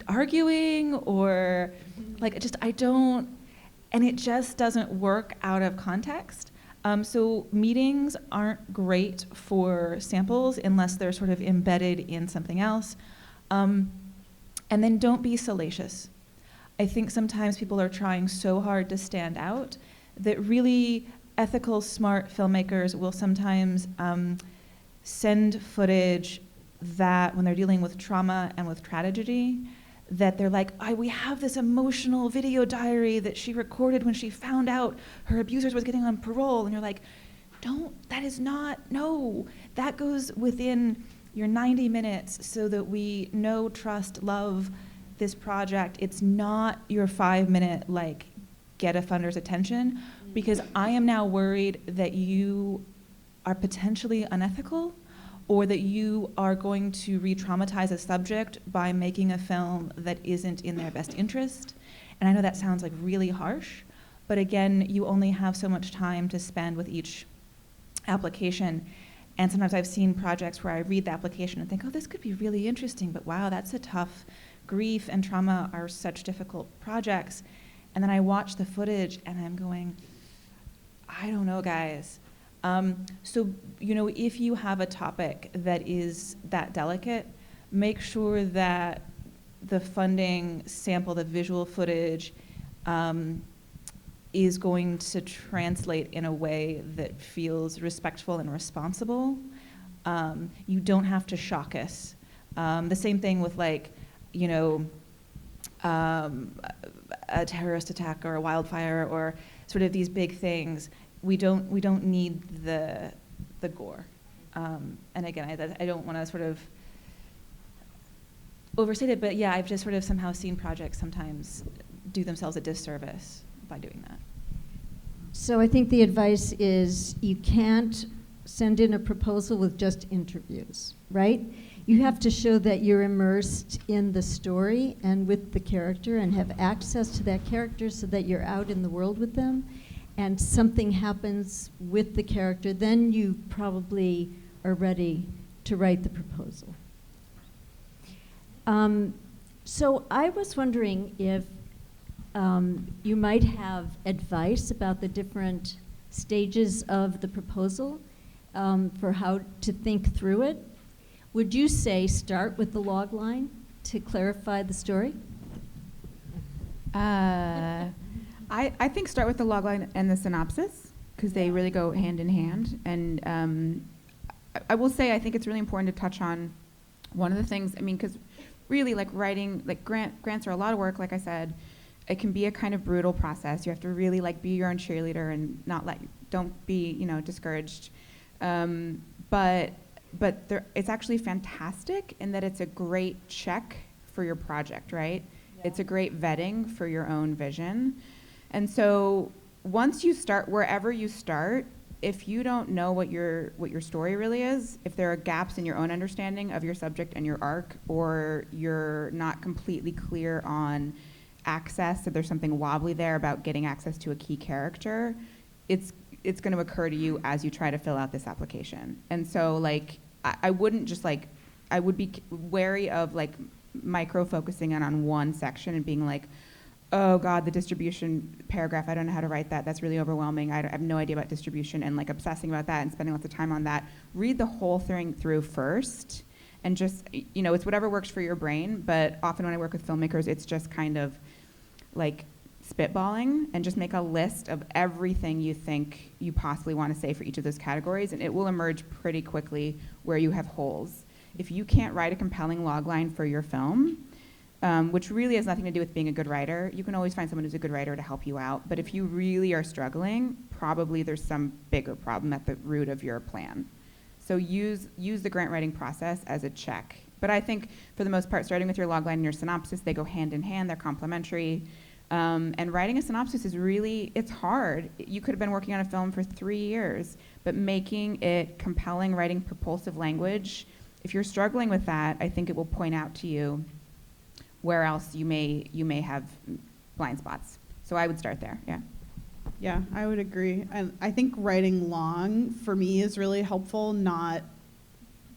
arguing, or like and it just doesn't work out of context. So meetings aren't great for samples unless they're sort of embedded in something else. And then don't be salacious. I think sometimes people are trying so hard to stand out that really ethical, smart filmmakers will sometimes send footage that, when they're dealing with trauma and with tragedy, that they're like, we have this emotional video diary that she recorded when she found out her abusers was getting on parole. And you're like, that goes within your 90 minutes so that we know, trust, love this project. It's not your 5-minute, get a funder's attention, because I am now worried that you are potentially unethical, or that you are going to re-traumatize a subject by making a film that isn't in their best interest. And I know that sounds like really harsh, but again, you only have so much time to spend with each application. And sometimes I've seen projects where I read the application and think, oh, this could be really interesting, but wow, that's a tough, grief and trauma are such difficult projects. And then I watch the footage and I'm going, I don't know, guys. So, if you have a topic that is that delicate, make sure that the funding sample, the visual footage, is going to translate in a way that feels respectful and responsible. You don't have to shock us. The same thing with a terrorist attack or a wildfire or sort of these big things. We don't need the gore. And again, I don't want to sort of overstate it, but yeah, I've just sort of somehow seen projects sometimes do themselves a disservice by doing that. So I think the advice is you can't send in a proposal with just interviews, right? You have to show that you're immersed in the story and with the character and have access to that character so that you're out in the world with them, and something happens with the character, then you probably are ready to write the proposal. So I was wondering if you might have advice about the different stages of the proposal for how to think through it. Would you say start with the logline to clarify the story? I think start with the logline and the synopsis, because they really go hand in hand. And I will say I think it's really important to touch on one of the things, because really writing, grants are a lot of work, like I said. It can be a kind of brutal process. You have to really be your own cheerleader and don't be discouraged. But it's actually fantastic in that it's a great check for your project, right? Yeah. It's a great vetting for your own vision. And so once you start, wherever you start, if you don't know what your story really is, if there are gaps in your own understanding of your subject and your arc, or you're not completely clear on access, if there's something wobbly there about getting access to a key character, it's going to occur to you as you try to fill out this application. And so, like, I wouldn't just, like, I would be wary of, like, micro-focusing on one section and being like, oh God, the distribution paragraph, I don't know how to write that. That's really overwhelming. I have no idea about distribution, and like obsessing about that and spending lots of time on that. Read the whole thing through first, and just, you know, it's whatever works for your brain, but often when I work with filmmakers, it's just kind of like spitballing, and just make a list of everything you think you possibly want to say for each of those categories, and it will emerge pretty quickly where you have holes. If you can't write a compelling logline for your film, which really has nothing to do with being a good writer. You can always find someone who's a good writer to help you out. But if you really are struggling, probably there's some bigger problem at the root of your plan. So use the grant writing process as a check. But I think for the most part, starting with your logline and your synopsis, they go hand in hand, they're complementary. And writing a synopsis is really, it's hard. You could have been working on a film for 3 years, but making it compelling, writing propulsive language, if you're struggling with that, I think it will point out to you where else you may have blind spots. So I would start there, yeah. Yeah, I would agree. And I think writing long, for me, is really helpful, not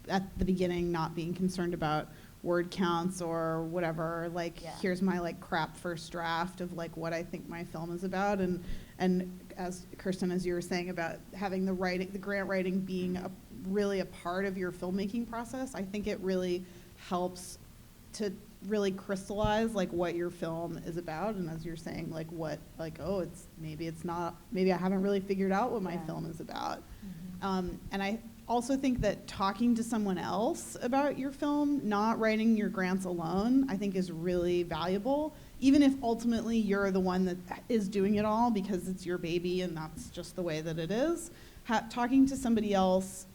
at the beginning, not being concerned about word counts or whatever. Like, here's my like crap first draft of like what I think my film is about. And as Kirsten, as you were saying about having the grant writing being really a part of your filmmaking process, I think it really helps to really crystallize like what your film is about. And as you're saying, like what, like, oh, maybe I haven't really figured out what my film is about. And I also think that talking to someone else about your film, not writing your grants alone, I think is really valuable, even if ultimately you're the one that is doing it all because it's your baby and that's just the way that it is. Talking to somebody else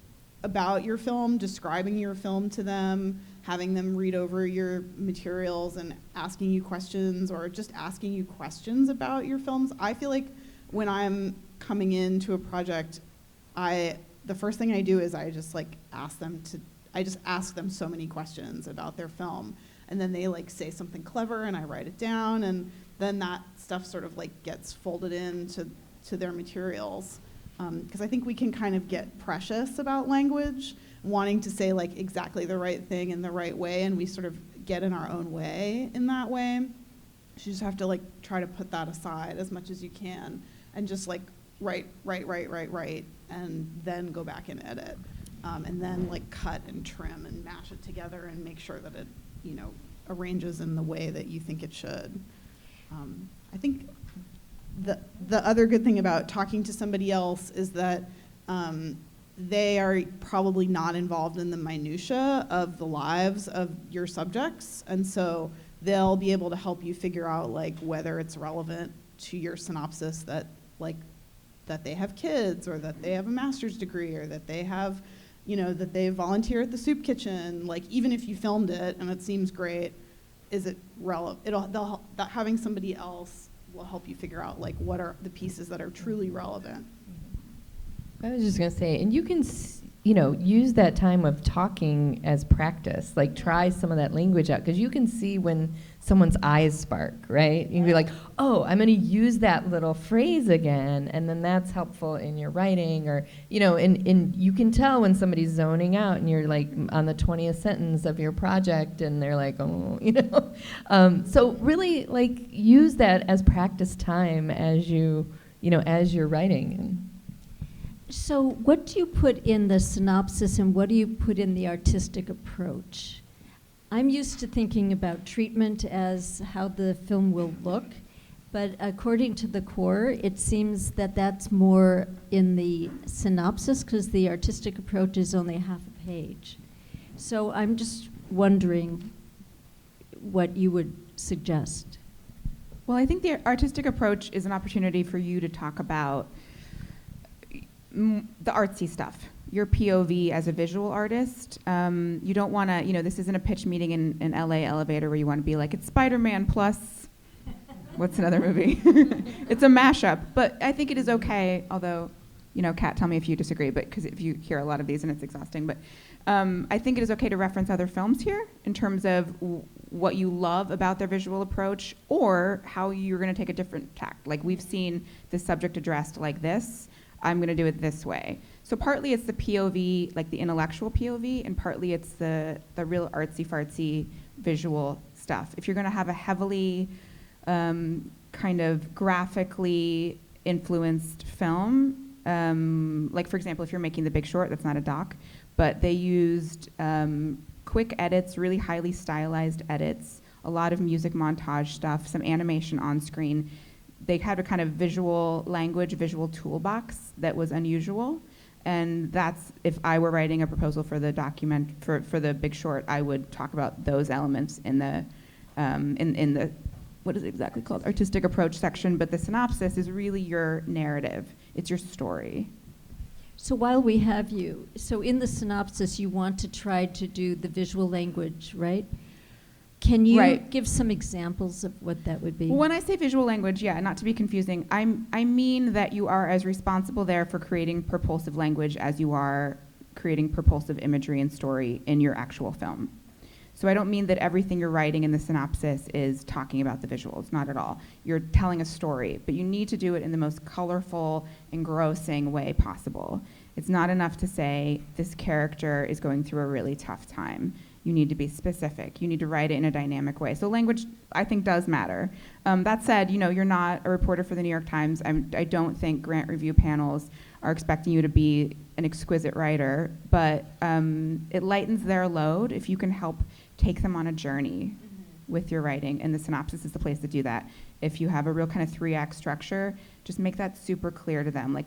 about your film, describing your film to them, having them read over your materials and asking you questions, or just asking you questions about your films. I feel like when I'm coming into a project, the first thing I do is I just ask them so many questions about their film, and then they like say something clever and I write it down, and then that stuff sort of like gets folded into their materials. Because I think we can kind of get precious about language, wanting to say like exactly the right thing in the right way, and we sort of get in our own way in that way. So you just have to like try to put that aside as much as you can, and just like write, and then go back and edit, and then like cut and trim and mash it together and make sure that it, you know, arranges in the way that you think it should. I think the other good thing about talking to somebody else is that they are probably not involved in the minutia of the lives of your subjects, and so they'll be able to help you figure out like whether it's relevant to your synopsis that they have kids, or that they have a master's degree, or that they have, you know, that they volunteer at the soup kitchen. Like, even if you filmed it and it seems great, is it relevant? Having somebody else will help you figure out like what are the pieces that are truly relevant. I was just going to say, and you can, use that time of talking as practice. Like, try some of that language out, because you can see when someone's eyes spark, right? You can be like, oh, I'm going to use that little phrase again, and then that's helpful in your writing, or, and you can tell when somebody's zoning out and you're like on the 20th sentence of your project and they're like, oh, so really like use that as practice time as as you're writing. So what do you put in the synopsis and what do you put in the artistic approach? I'm used to thinking about treatment as how the film will look, but according to the core, it seems that that's more in the synopsis because the artistic approach is only half a page. So I'm just wondering what you would suggest. Well, I think the artistic approach is an opportunity for you to talk about the artsy stuff, your POV as a visual artist. You don't want to, this isn't a pitch meeting in an LA elevator where you want to be like, it's Spider-Man plus, what's another movie? It's a mashup, but I think it is okay, although Kat, tell me if you disagree, but because if you hear a lot of these and it's exhausting, but I think it is okay to reference other films here in terms of what you love about their visual approach or how you're going to take a different tack. Like, we've seen this subject addressed like this, I'm going to do it this way. So partly it's the POV, like the intellectual POV, and partly it's the real artsy-fartsy visual stuff. If you're going to have a heavily kind of graphically influenced film, like for example, if you're making The Big Short, that's not a doc, but they used quick edits, really highly stylized edits, a lot of music montage stuff, some animation on screen. They had a kind of visual language, visual toolbox that was unusual. And that's, if I were writing a proposal for the for The Big Short, I would talk about those elements in the what is it exactly called? Artistic approach section, but the synopsis is really your narrative. It's your story. So while we have you, so in the synopsis, you want to try to do the visual language, right? Can you give some examples of what that would be? Well, when I say visual language, yeah, not to be confusing, I mean that you are as responsible there for creating propulsive language as you are creating propulsive imagery and story in your actual film. So I don't mean that everything you're writing in the synopsis is talking about the visuals, not at all. You're telling a story, but you need to do it in the most colorful, engrossing way possible. It's not enough to say this character is going through a really tough time. You need to be specific. You need to write it in a dynamic way. So language, I think, does matter. That said, you're not a reporter for the New York Times. I don't think grant review panels are expecting you to be an exquisite writer, but it lightens their load if you can help take them on a journey with your writing, and the synopsis is the place to do that. If you have a real kind of 3-act structure, just make that super clear to them. Like,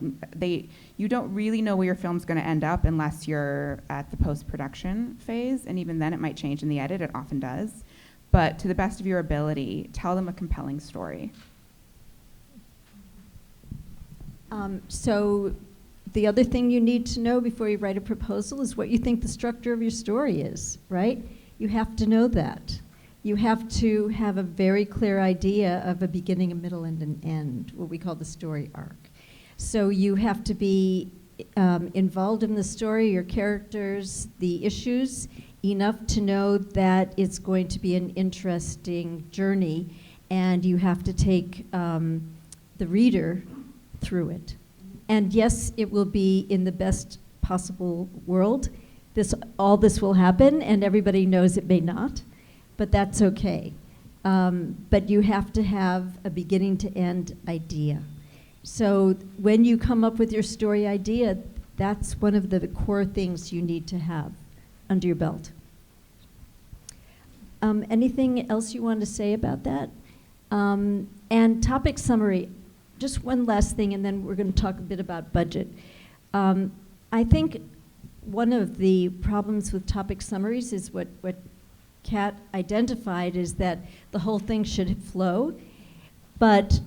you don't really know where your film's going to end up unless you're at the post-production phase, and even then it might change in the edit. It often does. But to the best of your ability, tell them a compelling story. So the other thing you need to know before you write a proposal is what you think the structure of your story is, right? You have to know that. You have to have a very clear idea of a beginning, a middle, and an end, what we call the story arc. So you have to be involved in the story, your characters, the issues, enough to know that it's going to be an interesting journey, and you have to take the reader through it. And yes, it will be in the best possible world. All this will happen, and everybody knows it may not. But that's okay. But you have to have a beginning to end idea. So when you come up with your story idea, that's one of the core things you need to have under your belt. Anything else you want to say about that? And topic summary, just one last thing, and then we're going to talk a bit about budget. I think one of the problems with topic summaries is what Kat identified, is that the whole thing should flow, but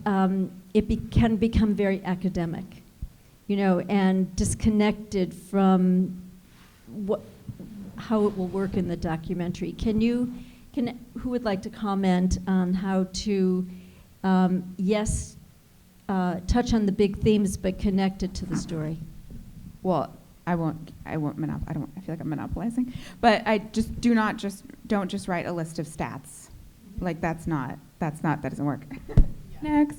it can become very academic, and disconnected from how it will work in the documentary. Who would like to comment on how to, touch on the big themes, but connect it to the story? Well, I won't I feel like I'm monopolizing, but don't just write a list of stats. Like, that doesn't work. Next.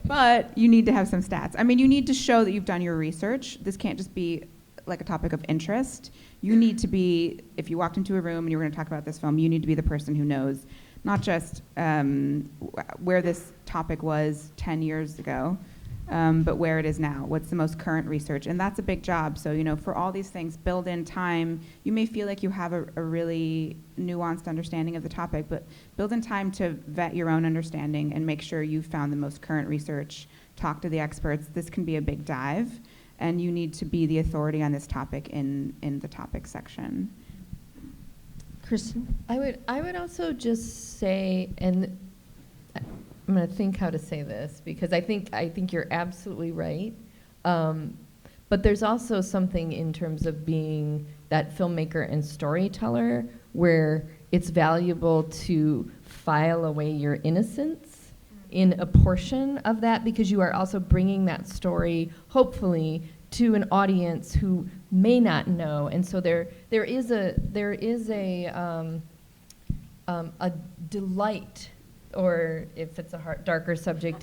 But you need to have some stats. I mean, you need to show that you've done your research. This can't just be like a topic of interest. You need to be, if you walked into a room and you were going to talk about this film, you need to be the person who knows not just where this topic was 10 years ago, but where it is now. What's the most current research? And that's a big job. So, for all these things, build in time. You may feel like you have a really nuanced understanding of the topic, but build in time to vet your own understanding and make sure you've found the most current research. Talk to the experts. This can be a big dive, and you need to be the authority on this topic in the topic section. Kristen? I would also just say, and I'm going to think how to say this, because I think you're absolutely right. But there's also something in terms of being that filmmaker and storyteller where it's valuable to file away your innocence in a portion of that, because you are also bringing that story, hopefully, to an audience who may not know. And so there is a delight, or if it's a darker subject,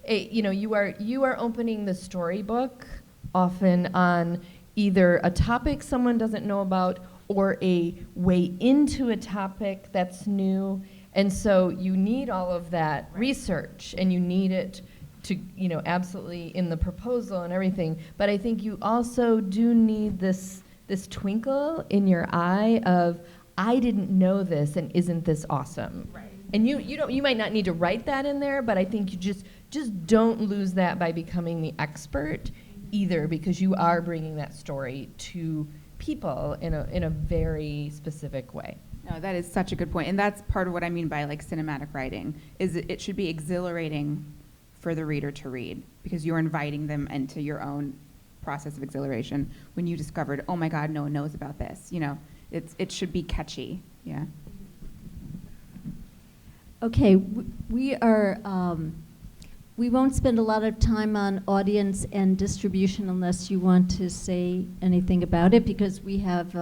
you are opening the storybook often on either a topic someone doesn't know about or a way into a topic that's new. And so you need all of that research, and you need it to, absolutely in the proposal and everything. But I think you also do need this twinkle in your eye of, I didn't know this, and isn't this awesome? Right. And you might not need to write that in there, but I think you just don't lose that by becoming the expert either, because you are bringing that story to people in a very specific way. No, that is such a good point. And that's part of what I mean by like cinematic writing, is it should be exhilarating for the reader to read, because you're inviting them into your own process of exhilaration when you discovered, oh my God, no one knows about this. It should be catchy. Yeah. Okay, we won't spend a lot of time on audience and distribution unless you want to say anything about it, because we have,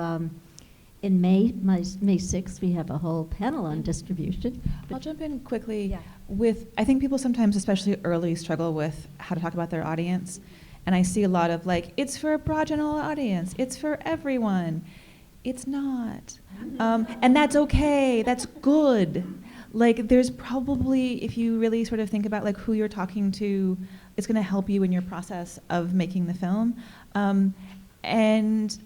in May 6th, we have a whole panel on distribution. I'll jump in quickly Yeah. I think people sometimes, especially early, struggle with how to talk about their audience. And I see a lot of it's for a broad general audience, it's for everyone. It's not. And that's okay, that's good. There's probably, if you really sort of think about who you're talking to, it's gonna help you in your process of making the film. And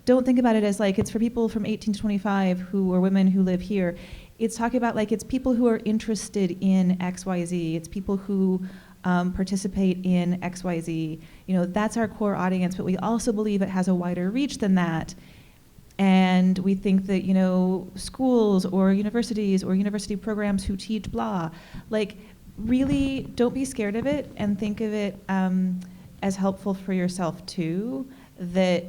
don't think about it as it's for people from 18 to 25 who are women who live here. It's talking about it's people who are interested in XYZ. It's people who participate in XYZ. That's our core audience, but we also believe it has a wider reach than that. And we think that, schools or university programs who teach blah, really don't be scared of it, and think of it as helpful for yourself too, that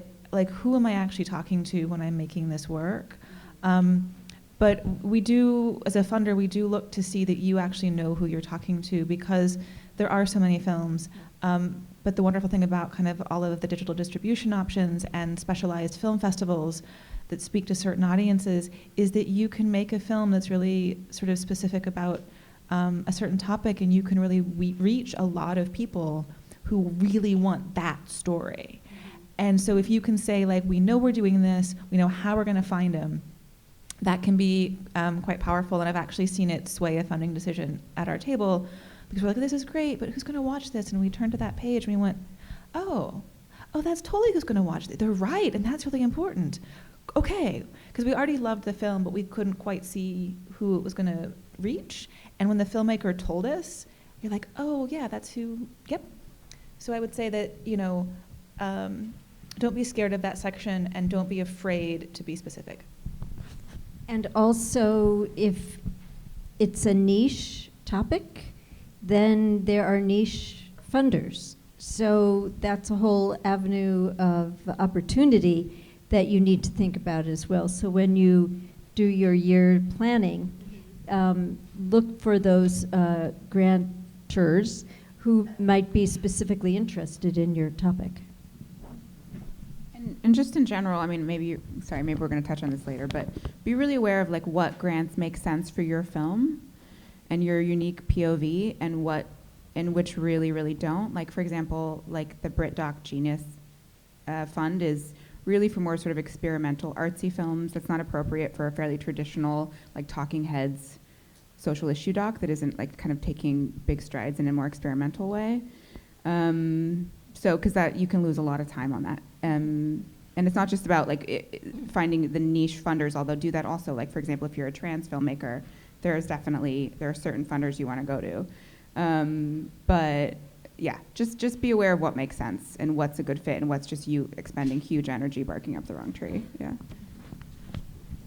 who am I actually talking to when I'm making this work? But we do, as a funder, we do look to see that you actually know who you're talking to, because there are so many films. But the wonderful thing about kind of all of the digital distribution options and specialized film festivals that speak to certain audiences is that you can make a film that's really sort of specific about a certain topic, and you can really reach a lot of people who really want that story. And so if you can say, we know we're doing this, we know how we're going to find them, that can be quite powerful. And I've actually seen it sway a funding decision at our table, because we're this is great, but who's going to watch this? And we turned to that page and we went, oh, that's totally who's going to watch it. They're right, and that's really important. Okay, because we already loved the film, but we couldn't quite see who it was going to reach. And when the filmmaker told us, you're oh yeah, that's who, yep. So I would say that, don't be scared of that section, and don't be afraid to be specific. And also, if it's a niche topic, then there are niche funders. So that's a whole avenue of opportunity that you need to think about as well. So when you do your year planning, look for those grantors who might be specifically interested in your topic. And just in general, I mean, maybe we're going to touch on this later, but be really aware of what grants make sense for your film and your unique POV, and which really, really don't. For example, the BritDoc Genius Fund is really for more sort of experimental artsy films. That's not appropriate for a fairly traditional, talking heads social issue doc that isn't kind of taking big strides in a more experimental way. Because that you can lose a lot of time on that. And it's not just about finding the niche funders, although do that also. For example, if you're a trans filmmaker, there are certain funders you want to go to. But yeah, just be aware of what makes sense and what's a good fit and what's just you expending huge energy barking up the wrong tree. Yeah.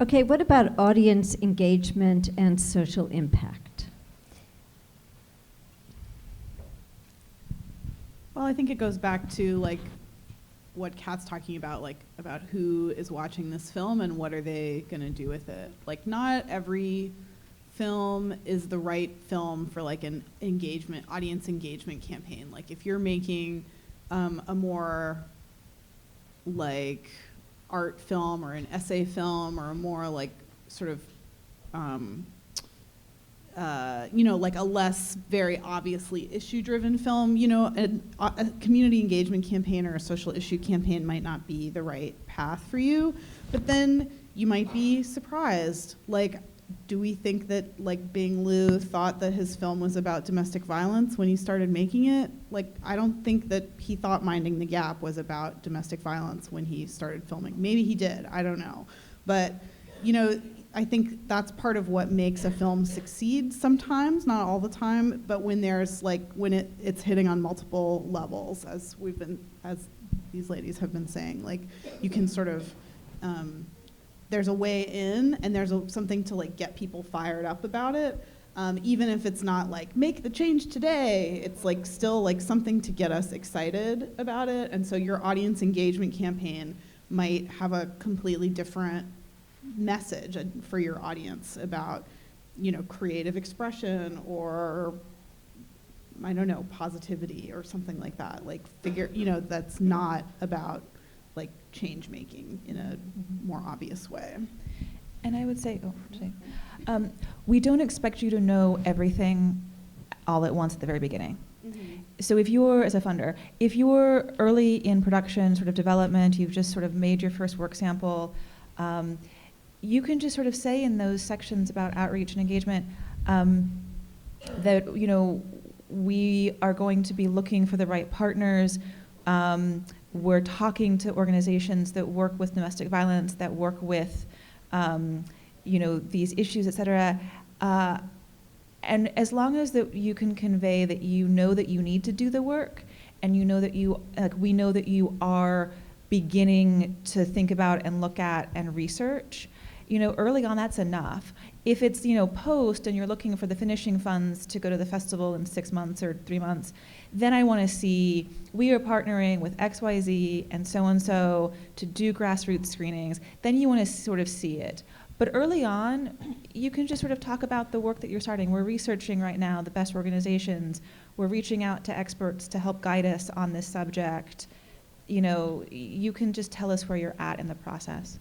Okay, what about audience engagement and social impact? Well, I think it goes back to what Kat's talking about, about who is watching this film and what are they going to do with it. Not every film is the right film for like an audience engagement campaign. Like if you're making a more like art film or an essay film or a more like sort of like a less very obviously issue-driven film, a community engagement campaign or a social issue campaign might not be the right path for you, but then you might be surprised. Like, do we think that like Bing Liu thought that his film was about domestic violence when he started making it? Like, I don't think that he thought Minding the Gap was about domestic violence when he started filming. Maybe he did, I don't know. But, I think that's part of what makes a film succeed sometimes, not all the time, but when there's like, when it's hitting on multiple levels, as these ladies have been saying, like you can sort of, there's a way in and there's something to like get people fired up about it. Even if it's not like, make the change today, it's like still like something to get us excited about it. And so your audience engagement campaign might have a completely different message for your audience about, creative expression or, I don't know, positivity or something like that. Like that's not about like change making in a more obvious way. And I would say, we don't expect you to know everything all at once at the very beginning. Mm-hmm. So if you're, as a funder, if you're early in production, sort of development, you've just sort of made your first work sample, you can just sort of say in those sections about outreach and engagement that, we are going to be looking for the right partners. We're talking to organizations that work with domestic violence, that work with, these issues, et cetera. And as long as that you can convey that you know that you need to do the work, and we know that you are beginning to think about and look at and research, early on that's enough. If it's, post and you're looking for the finishing funds to go to the festival in 6 months or 3 months, then I want to see, we are partnering with XYZ and so to do grassroots screenings. Then you want to sort of see it. But early on, you can just sort of talk about the work that you're starting. We're researching right now the best organizations. We're reaching out to experts to help guide us on this subject. You can just tell us where you're at in the process.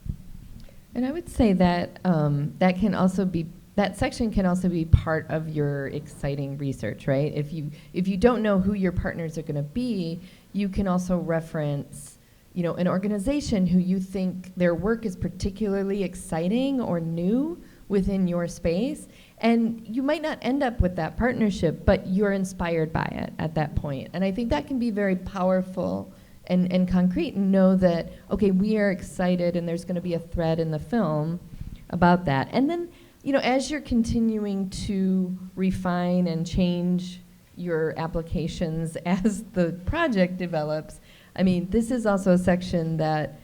And I would say that that section can also be part of your exciting research, right? If you don't know who your partners are going to be, you can also reference, an organization who you think their work is particularly exciting or new within your space, and you might not end up with that partnership, but you're inspired by it at that point. And I think that can be very powerful and concrete, and know that, okay, we are excited and there's going to be a thread in the film about that. And then, as you're continuing to refine and change your applications as the project develops, this is also a section that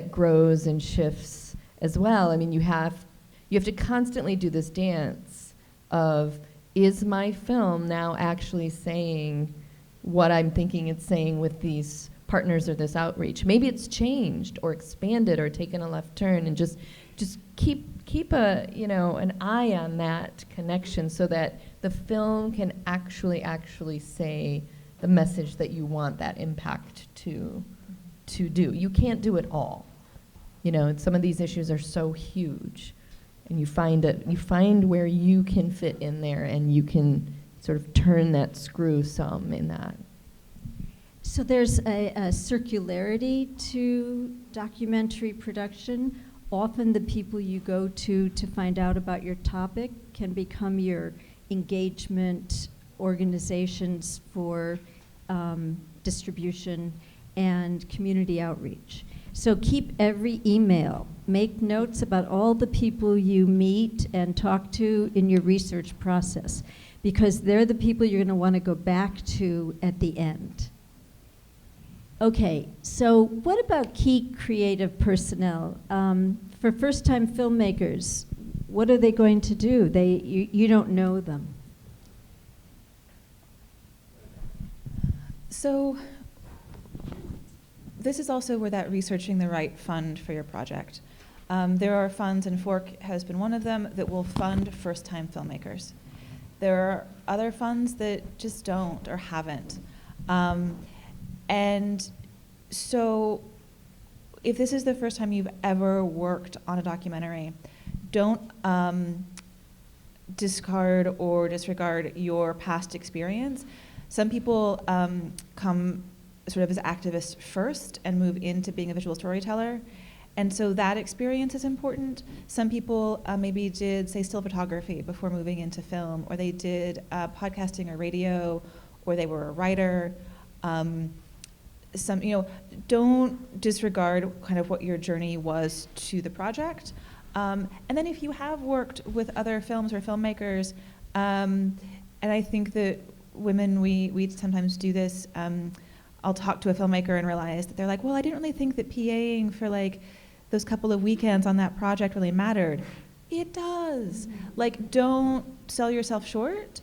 grows and shifts as well. You have to constantly do this dance of, is my film now actually saying what I'm thinking it's saying with these partners or this outreach? Maybe it's changed or expanded or taken a left turn, and just keep an eye on that connection so that the film can actually say the message that you want that impact to do. You can't do it all. Some of these issues are so huge, and you find where you can fit in there, and you can sort of turn that screw some in that. So there's a circularity to documentary production. Often the people you go to find out about your topic can become your engagement organizations for distribution and community outreach. So keep every email. Make notes about all the people you meet and talk to in your research process, because they're the people you're going to want to go back to at the end. Okay, so what about key creative personnel? For first-time filmmakers, what are they going to do? You don't know them. So this is also where that researching the right fund for your project. There are funds, and Fork has been one of them, that will fund first-time filmmakers. There are other funds that just don't or haven't. And so if this is the first time you've ever worked on a documentary, don't discard or disregard your past experience. Some people come sort of as activists first and move into being a visual storyteller. And so that experience is important. Some people maybe did, say, still photography before moving into film, or they did podcasting or radio, or they were a writer. Don't disregard kind of what your journey was to the project. And then if you have worked with other films or filmmakers, and I think that women, we sometimes do this, I'll talk to a filmmaker and realize that they're like, well, I didn't really think that PAing for like those couple of weekends on that project really mattered. It does. Like, don't sell yourself short.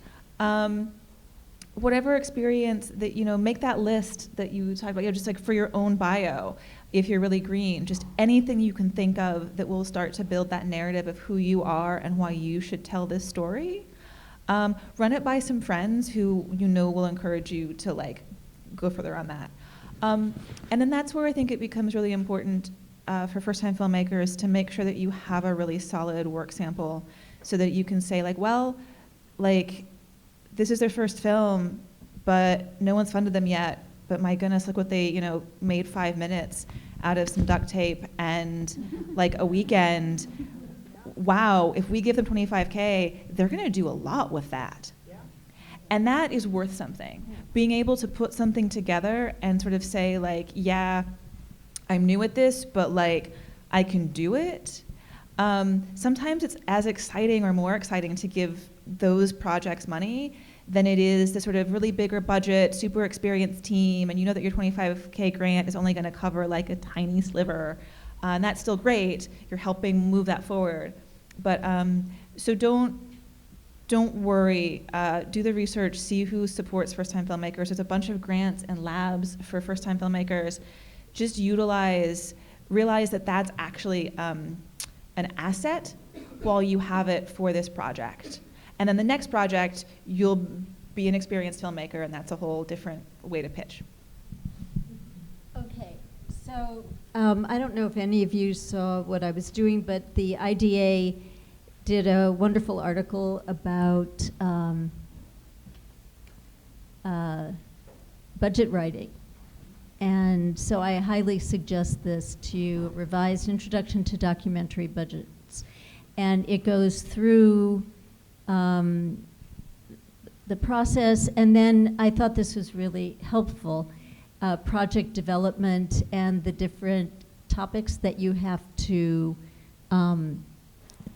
Whatever experience that, make that list that you talked about, just like for your own bio, if you're really green, just anything you can think of that will start to build that narrative of who you are and why you should tell this story. Run it by some friends who will encourage you to like go further on that. And then that's where I think it becomes really important for first-time filmmakers to make sure that you have a really solid work sample so that you can say like, well, like, this is their first film, but no one's funded them yet. But my goodness, look what they, made 5 minutes out of some duct tape and like a weekend. Wow, if we give them $25K, they're gonna do a lot with that. Yeah. And that is worth something. Yeah. Being able to put something together and sort of say like, yeah, I'm new at this, but like, I can do it. Sometimes it's as exciting or more exciting to give those projects money than it is the sort of really bigger budget, super experienced team, and you know that your $25K grant is only going to cover like a tiny sliver, and that's still great. You're helping move that forward, but so don't worry. Do the research. See who supports first-time filmmakers. There's a bunch of grants and labs for first-time filmmakers. Just realize that that's actually an asset while you have it for this project. And then the next project, you'll be an experienced filmmaker, and that's a whole different way to pitch. Okay, so I don't know if any of you saw what I was doing, but the IDA did a wonderful article about budget writing. And so I highly suggest this to you, Revised Introduction to Documentary Budgets. And it goes through the process, and then I thought this was really helpful, project development and the different topics that you have to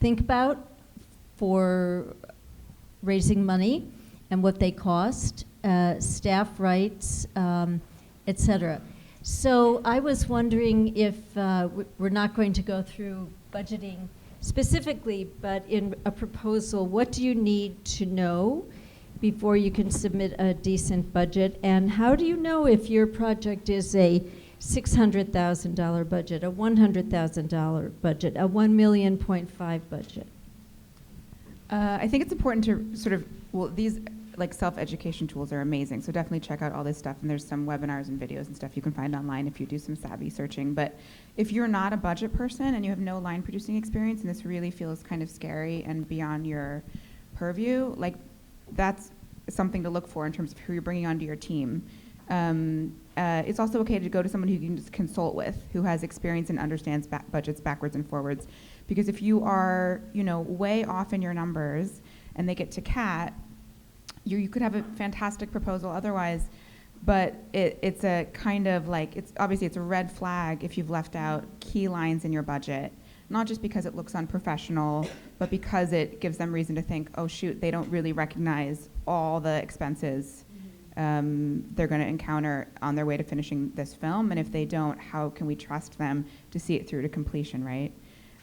think about for raising money and what they cost, staff rights, et cetera. So I was wondering if we're not going to go through budgeting specifically, but in a proposal, what do you need to know before you can submit a decent budget? And how do you know if your project is a $600,000 budget, a $100,000 budget, a $1.5 million budget? I think it's important to sort of, these like self-education tools are amazing, so definitely check out all this stuff, and there's some webinars and videos and stuff you can find online if you do some savvy searching. But if you're not a budget person and you have no line producing experience and this really feels kind of scary and beyond your purview, like that's something to look for in terms of who you're bringing onto your team. It's also okay to go to someone who you can just consult with, who has experience and understands budgets backwards and forwards. Because if you are, way off in your numbers and they get to CAT, you could have a fantastic proposal otherwise, but it's a kind of like, it's a red flag if you've left out key lines in your budget, not just because it looks unprofessional, but because it gives them reason to think, oh shoot, they don't really recognize all the expenses they're going to encounter on their way to finishing this film, and if they don't, how can we trust them to see it through to completion, right?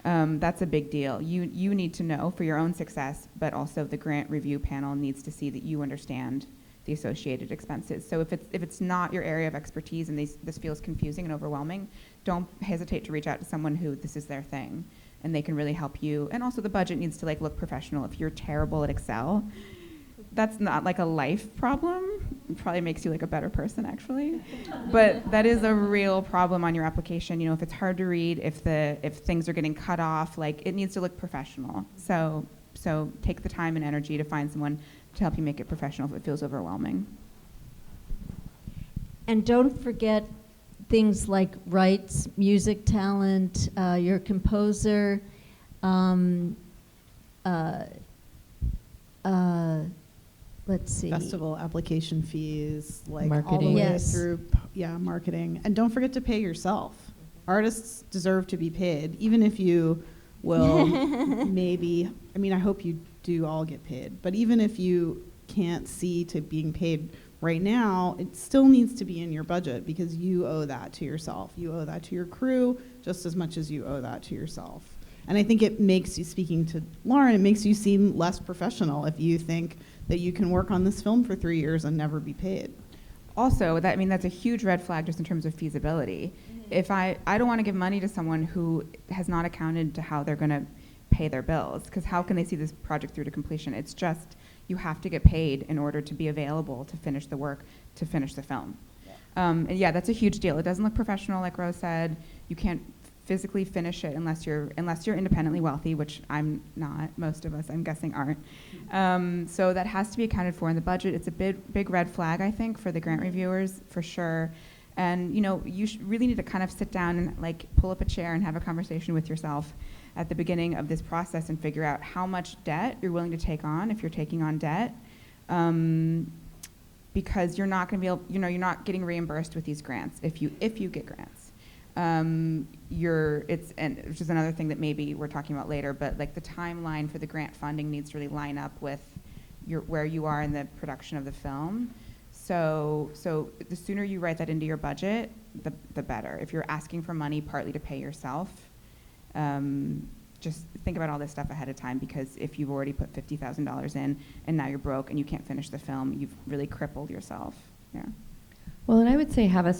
That's a big deal. You need to know for your own success, but also the grant review panel needs to see that you understand the associated expenses. So if it's not your area of expertise and this feels confusing and overwhelming, don't hesitate to reach out to someone who this is their thing. and they can really help you. And also the budget needs to like look professional. If you're terrible at Excel, that's not like a life problem. It probably makes you like a better person actually. But that is a real problem on your application. You know, if it's hard to read, if things are getting cut off, like it needs to look professional. So take the time and energy to find someone to help you make it professional if it feels overwhelming. And don't forget things like rights, music talent, your composer, let's see. Festival application fees, like all the Marketing. way Yes. through, marketing. And don't forget to pay yourself. Artists deserve to be paid, even if you will maybe, I mean, I hope you do all get paid, but even if you can't see to being paid right now, it still needs to be in your budget because you owe that to yourself. You owe that to your crew just as much as you owe that to yourself. And I think it makes you, speaking to Lauren, it makes you seem less professional if you think that you can work on this film for 3 years and never be paid. Also, that's a huge red flag just in terms of feasibility. If I don't want to give money to someone who has not accounted to how they're going to pay their bills, because how can they see this project through to completion? It's just, you have to get paid in order to be available to finish the work, to finish the film. And yeah, that's a huge deal. It doesn't look professional, like Rose said. You can't physically finish it unless you're independently wealthy, which I'm not. Most of us, I'm guessing, aren't. So that has to be accounted for in the budget. It's a big red flag, I think, for the grant reviewers, for sure. And you really need to kind of sit down and like pull up a chair and have a conversation with yourself at the beginning of this process and figure out how much debt you're willing to take on if you're taking on debt, because you're not going to be able, you're not getting reimbursed with these grants if you get grants. And which is another thing that maybe we're talking about later, but like the timeline for the grant funding needs to really line up with where you are in the production of the film. So the sooner you write that into your budget, the better. If you're asking for money partly to pay yourself, just think about all this stuff ahead of time, because if you've already put $50,000 in and now you're broke and you can't finish the film, you've really crippled yourself. Yeah. Well, and I would say have a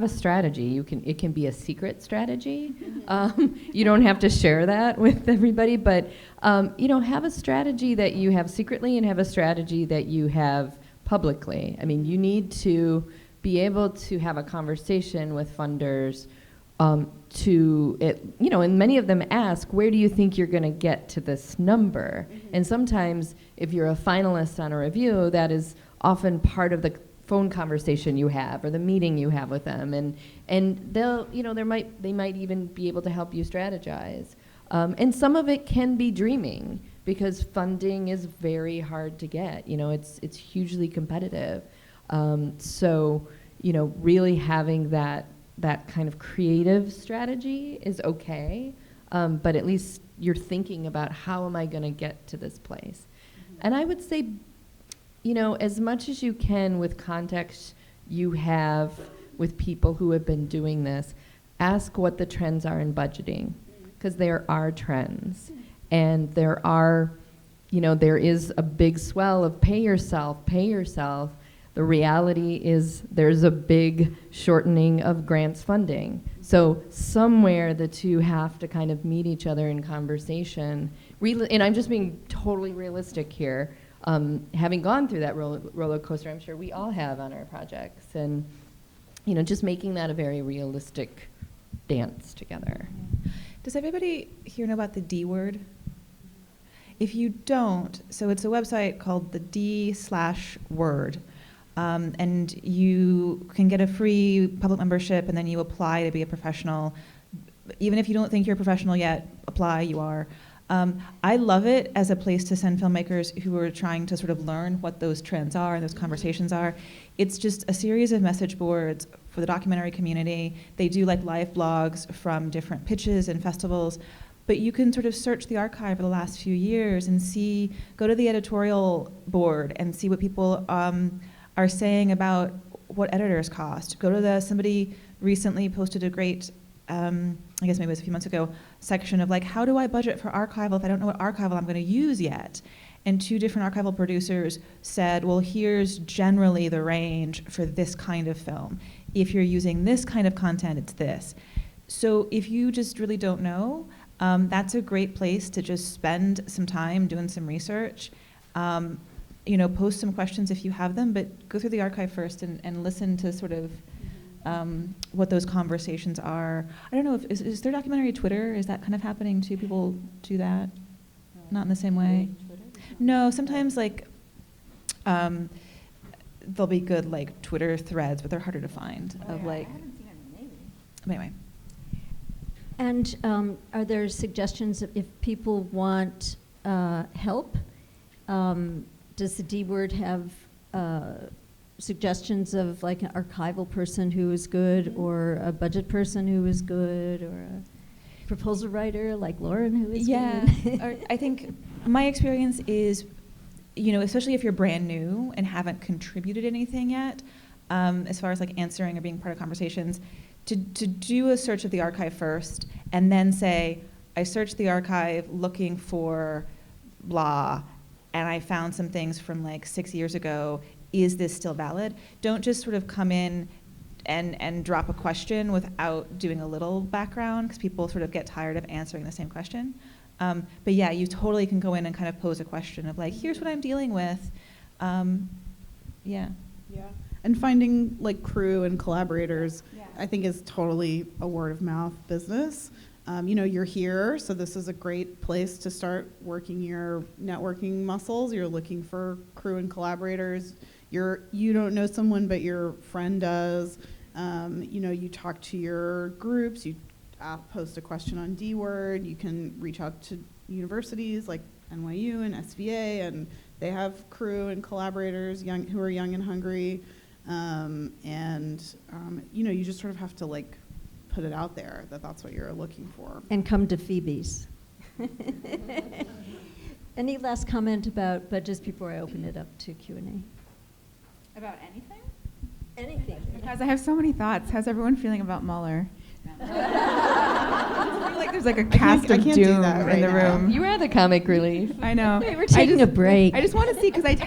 strategy. It can be a secret strategy. You don't have to share that with everybody, but have a strategy that you have secretly and have a strategy that you have publicly. I mean, you need to be able to have a conversation with funders and many of them ask, where do you think you're going to get to this number? And sometimes if you're a finalist on a review, that is often part of the phone conversation you have or the meeting you have with them, and they'll they might even be able to help you strategize. And some of it can be dreaming, because funding is very hard to get. It's hugely competitive. So really having that kind of creative strategy is okay, but at least you're thinking about, how am I going to get to this place? And I would say, as much as you can with context you have with people who have been doing this, ask what the trends are in budgeting, because there are trends. And there is a big swell of pay yourself. The reality is there's a big shortening of grants funding. So somewhere the two have to kind of meet each other in conversation. And I'm just being totally realistic here. Having gone through that roller coaster, I'm sure we all have on our projects, and just making that a very realistic dance together. Does everybody here know about the D word? If you don't, so it's a website called the D/word, and you can get a free public membership, and then you apply to be a professional. Even if you don't think you're a professional yet, apply, you are. I love it as a place to send filmmakers who are trying to sort of learn what those trends are and those conversations are. It's just a series of message boards for the documentary community. They do like live blogs from different pitches and festivals, but you can sort of search the archive for the last few years and go to the editorial board and see what people are saying about what editors cost. Somebody recently posted a great, I guess maybe it was a few months ago, section of like, how do I budget for archival if I don't know what archival I'm going to use yet? And 2 different archival producers said, well, here's generally the range for this kind of film. If you're using this kind of content, it's this. So if you just really don't know, That's a great place to just spend some time doing some research. Post some questions if you have them, but go through the archive first and listen to sort of what those conversations are. I don't know, is there documentary Twitter? Is that kind of happening too? People do that? Not in the same way? No, sometimes like there'll be good like Twitter threads, but they're harder to find. I haven't seen any, maybe. Anyway. And are there suggestions if people want help? Does the D Word have suggestions of like an archival person who is good, or a budget person who is good, or a proposal writer like Lauren who is good? Or I think my experience is, especially if you're brand new and haven't contributed anything yet, as far as like answering or being part of conversations, to do a search of the archive first and then say, I searched the archive looking for blah, and I found some things from like 6 years ago. Is this still valid? Don't just sort of come in and drop a question without doing a little background, because people sort of get tired of answering the same question. But yeah, you totally can go in and kind of pose a question of like, here's what I'm dealing with. Yeah. And finding like crew and collaborators, I think, is totally a word of mouth business. You're here, so this is a great place to start working your networking muscles. You're looking for crew and collaborators. You don't know someone, but your friend does. You talk to your groups. You post a question on D-Word. You can reach out to universities like NYU and SVA, and they have crew and collaborators who are young and hungry. You just sort of have to like put it out there that that's what you're looking for. And come to Phoebe's. Any last comment about budgets before I open it up to Q&A? About anything? Anything. Because I have so many thoughts. How's everyone feeling about Mueller? I feel like there's like a cast of doom in the room. You are the comic relief. I know. Wait, we're taking a break. I just want to see, because I'd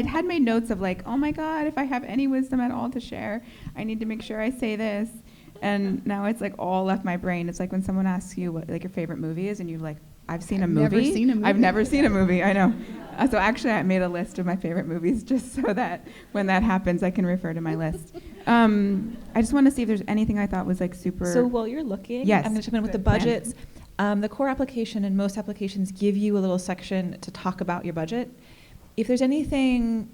had made notes of like, oh my God, if I have any wisdom at all to share, I need to make sure I say this. And now it's like all left my brain. It's like when someone asks you what like your favorite movie is, and you're like, I've seen a movie. I've never seen a movie. I know. So actually, I made a list of my favorite movies just so that when that happens, I can refer to my list. I just want to see if there's anything I thought was like super. So while you're looking, yes, I'm going to jump in with the budgets. The core application and most applications give you a little section to talk about your budget. If there's anything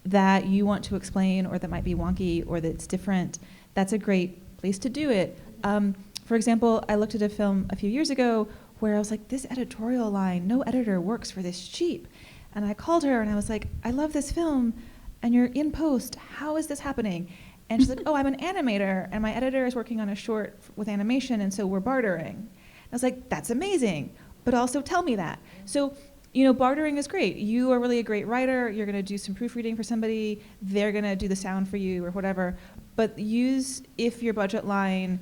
that you want to explain or that might be wonky or that's different, that's a great place to do it. For example, I looked at a film a few years ago where I was like, this editorial line, no editor works for this cheap. And I called her and I was like, I love this film and you're in post, how is this happening? And she's like, oh, I'm an animator and my editor is working on a short with animation, and so we're bartering. I was like, that's amazing, but also tell me that. So, bartering is great. You are really a great writer, you're gonna do some proofreading for somebody, they're gonna do the sound for you or whatever, but if your budget line,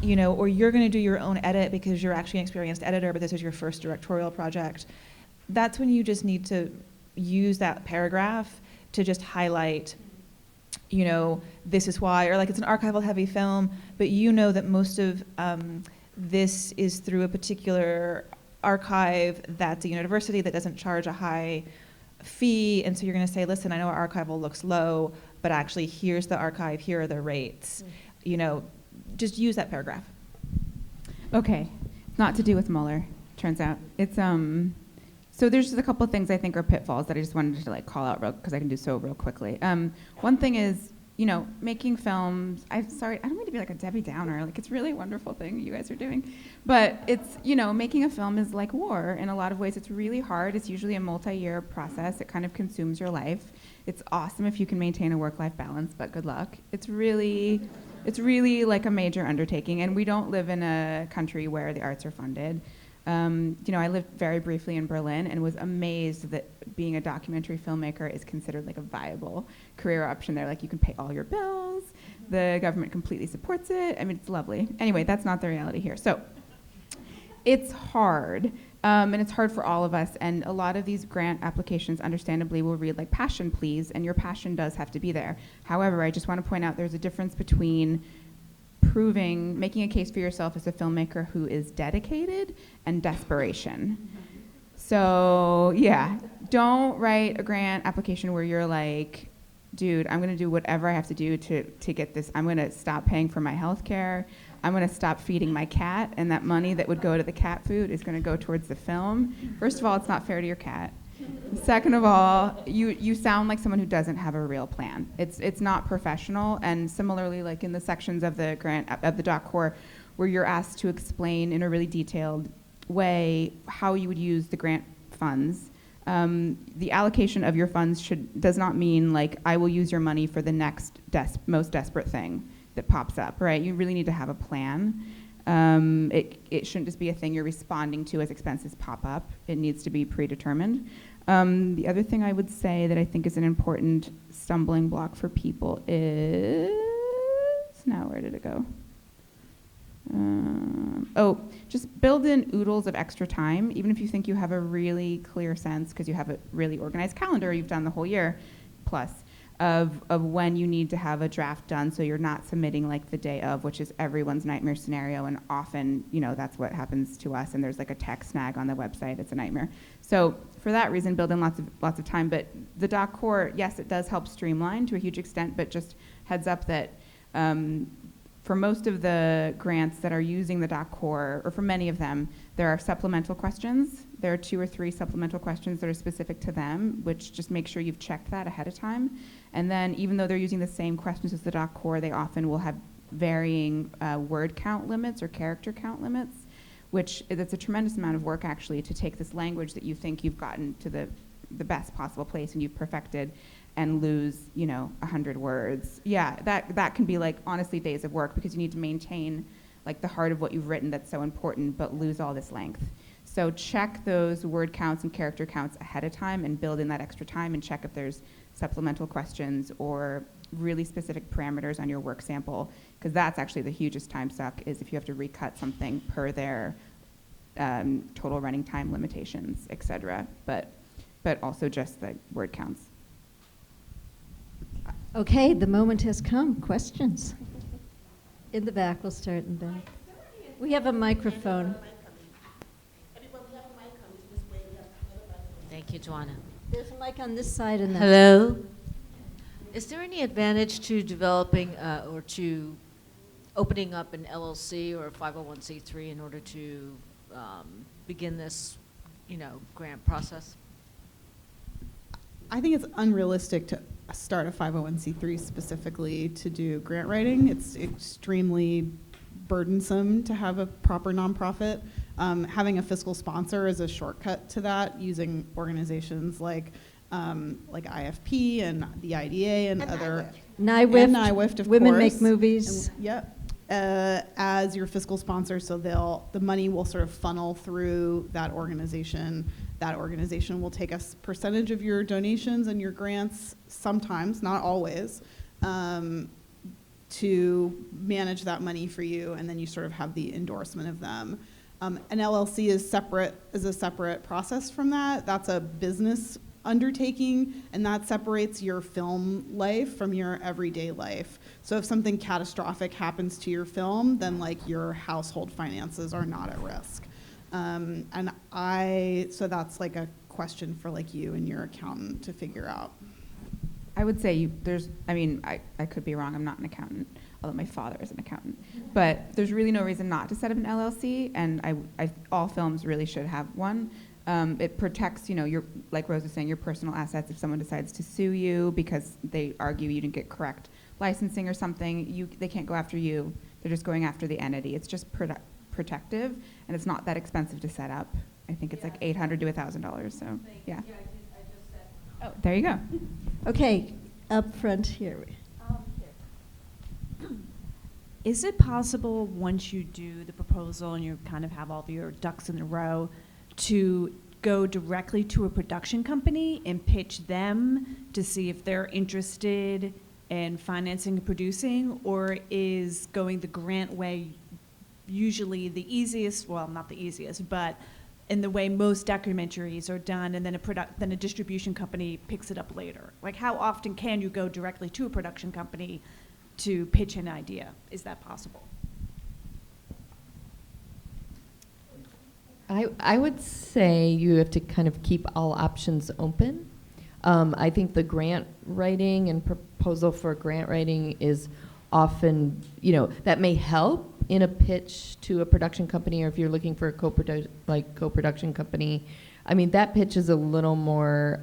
or you're gonna do your own edit because you're actually an experienced editor, but this is your first directorial project, that's when you just need to use that paragraph to just highlight, this is why, or like it's an archival heavy film, but that most of this is through a particular archive that's a university that doesn't charge a high fee, and so you're going to say, listen, I know our archival looks low, but actually here's the archive, here are the rates. Just use that paragraph. Okay, it's not to do with Mueller, turns out. It's so there's just a couple of things I think are pitfalls that I just wanted to like call out because I can do so real quickly. One thing is, making films. Sorry, I don't mean to be like a Debbie Downer. Like, it's really a wonderful thing you guys are doing, but it's, making a film is like war in a lot of ways. It's really hard. It's usually a multi-year process. It kind of consumes your life. It's awesome if you can maintain a work-life balance, but good luck. It's really like a major undertaking, and we don't live in a country where the arts are funded. I lived very briefly in Berlin and was amazed that being a documentary filmmaker is considered like a viable career option there. Like, you can pay all your bills, the government completely supports it. I mean, it's lovely. Anyway, that's not the reality here. So it's hard, and it's hard for all of us, and a lot of these grant applications understandably will read like passion please, and your passion does have to be there. However, I just want to point out there's a difference between making a case for yourself as a filmmaker who is dedicated and desperation. So yeah, don't write a grant application where you're like, dude, I'm gonna do whatever I have to do to get this. I'm gonna stop paying for my health care. I'm gonna stop feeding my cat, and that money that would go to the cat food is gonna go towards the film. First of all, it's not fair to your cat. Second of all, you sound like someone who doesn't have a real plan. It's not professional. And similarly, like in the sections of the grant of the doc core, where you're asked to explain in a really detailed way how you would use the grant funds. The allocation of your funds does not mean like I will use your money for the next most desperate thing that pops up, right? You really need to have a plan. It shouldn't just be a thing you're responding to as expenses pop up. It needs to be predetermined. The other thing I would say that I think is an important stumbling block for people is, now where did it go? Just build in oodles of extra time, even if you think you have a really clear sense, because you have a really organized calendar you've done the whole year plus, of when you need to have a draft done, so you're not submitting like the day of, which is everyone's nightmare scenario, and often, that's what happens to us, and there's like a tech snag on the website, it's a nightmare. So for that reason, build in lots of time, but the doc core, yes, it does help streamline to a huge extent, but just heads up that for most of the grants that are using the doc core, or for many of them, there are supplemental questions. There are 2 or 3 supplemental questions that are specific to them, which just make sure you've checked that ahead of time. And then even though they're using the same questions as the doc core, they often will have varying word count limits or character count limits, which that's a tremendous amount of work actually to take this language that you think you've gotten to the best possible place and you've perfected, and lose 100 words. Yeah, that can be like honestly days of work, because you need to maintain like the heart of what you've written that's so important, but lose all this length. So check those word counts and character counts ahead of time and build in that extra time, and check if there's supplemental questions or really specific parameters on your work sample, because that's actually the hugest time suck, is if you have to recut something per their total running time limitations, et cetera. But also just the word counts. Okay, the moment has come. Questions? In the back, we'll start in the back. We have a microphone. Thank you, Joanna. There's a mic on this side and that. Hello. Is there any advantage to developing or to opening up an LLC or a 501c3 in order to begin this, grant process? I think it's unrealistic to start a 501c3 specifically to do grant writing. It's extremely burdensome to have a proper nonprofit. Having a fiscal sponsor is a shortcut to that, using organizations like IFP and the IDA and other NIWIFT, and NIWIFT, of Women course. Make Movies. Yep. As your fiscal sponsor, so the money will sort of funnel through that organization. That organization will take a percentage of your donations and your grants, sometimes, not always, to manage that money for you, and then you sort of have the endorsement of them. An LLC is a separate process from that. That's a business undertaking, and that separates your film life from your everyday life. So if something catastrophic happens to your film, then like your household finances are not at risk. So that's like a question for like you and your accountant to figure out. I would say I could be wrong, I'm not an accountant, although my father is an accountant. But there's really no reason not to set up an LLC, and all films really should have one. It protects, your, like Rose was saying, your personal assets if someone decides to sue you because they argue you didn't get correct licensing or something. They can't go after you, they're just going after the entity. It's just protective, and it's not that expensive to set up. I think it's like $800 to $1,000, so yeah. Oh, there you go. Okay, up front here. Is it possible, once you do the proposal and you kind of have all of your ducks in a row, to go directly to a production company and pitch them to see if they're interested in financing and producing, or is going the grant way usually the easiest, well, not the easiest, but in the way most documentaries are done, and then a distribution company picks it up later? Like, how often can you go directly to a production company to pitch an idea? Is that possible? I would say you have to kind of keep all options open. I think the grant writing and proposal for grant writing is often, that may help in a pitch to a production company, or if you're looking for a co-production company. I mean, that pitch is a little more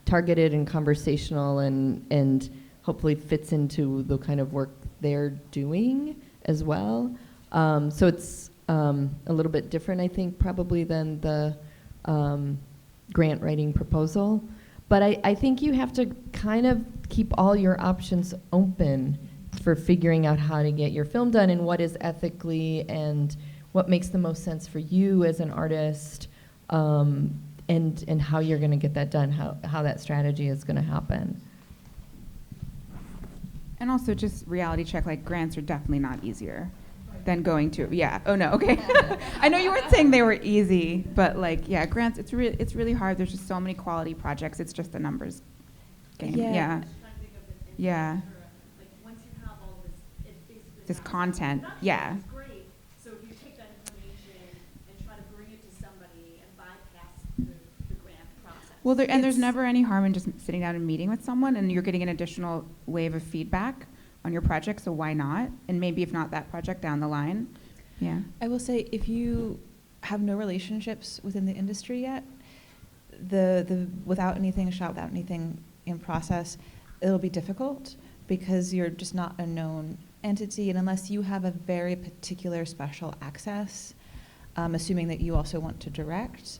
targeted and conversational, and hopefully fits into the kind of work they're doing as well. So it's a little bit different, I think, probably than the grant writing proposal. But I think you have to kind of keep all your options open for figuring out how to get your film done and what is ethically and what makes the most sense for you as an artist, and how you're going to get that done, how that strategy is going to happen. And also just reality check, like grants are definitely not easier than going to, yeah, oh no, okay. I know you weren't saying they were easy, but like, yeah, grants, it's really hard. There's just so many quality projects. It's just a numbers game, yeah. Yeah. Like once you have all this, it basically This content, yeah. It's great. So if you take that information and try to bring it to somebody and bypass the grant process. Well, there's never any harm in just sitting down and meeting with someone, and you're getting an additional wave of feedback on your project, so why not? And maybe if not that project, down the line. Yeah. I will say, if you have no relationships within the industry yet, the without anything shot, without anything in process, it'll be difficult because you're just not a known entity, and unless you have a very particular special access, assuming that you also want to direct,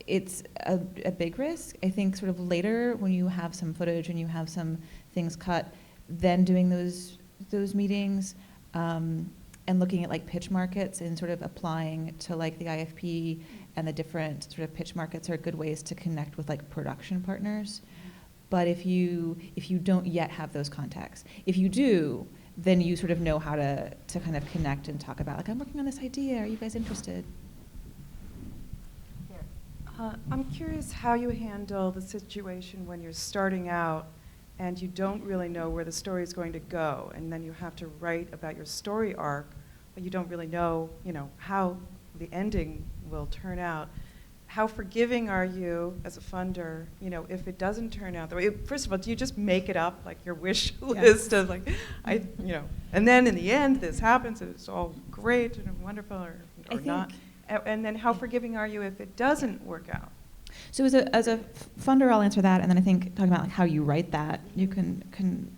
it's a big risk. I think sort of later when you have some footage and you have some things cut, then doing those meetings and looking at like pitch markets and sort of applying to like the IFP and the different sort of pitch markets are good ways to connect with like production partners. But if you don't yet have those contacts, if you do, then you sort of know how to kind of connect and talk about like, I'm working on this idea, are you guys interested? I'm curious how you handle the situation when you're starting out and you don't really know where the story is going to go, and then you have to write about your story arc, but you don't really know, how the ending will turn out. How forgiving are you as a funder, if it doesn't turn out the way? First of all, do you just make it up, like your wish list of like, and then in the end this happens and it's all great and wonderful, or not? And then how forgiving are you if it doesn't work out? So as a funder, I'll answer that, and then I think talking about like how you write that, you can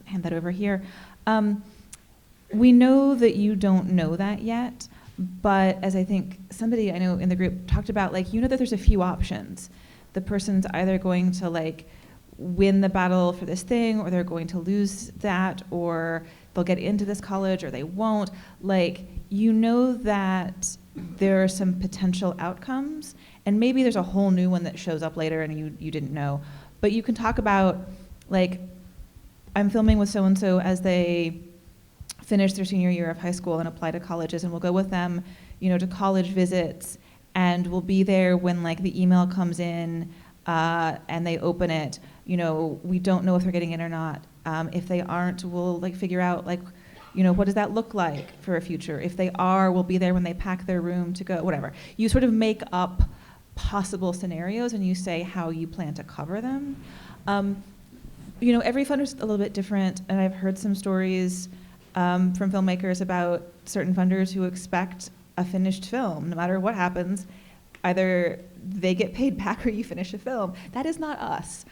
hand that over here. We know that you don't know that yet, but as I think somebody I know in the group talked about, like, that there's a few options. The person's either going to like win the battle for this thing, or they're going to lose that, or they'll get into this college, or they won't. Like, that there are some potential outcomes, and maybe there's a whole new one that shows up later and you didn't know. But you can talk about, like, I'm filming with so-and-so as they finish their senior year of high school and apply to colleges, and we'll go with them, to college visits, and we'll be there when, like, the email comes in and they open it. We don't know if they're getting in or not. If they aren't, we'll, like, figure out, like, what does that look like for a future? If they are, we'll be there when they pack their room to go, whatever. You sort of make up possible scenarios and you say how you plan to cover them. Every funder's a little bit different, and I've heard some stories from filmmakers about certain funders who expect a finished film. No matter what happens, either they get paid back or you finish a film. That is not us.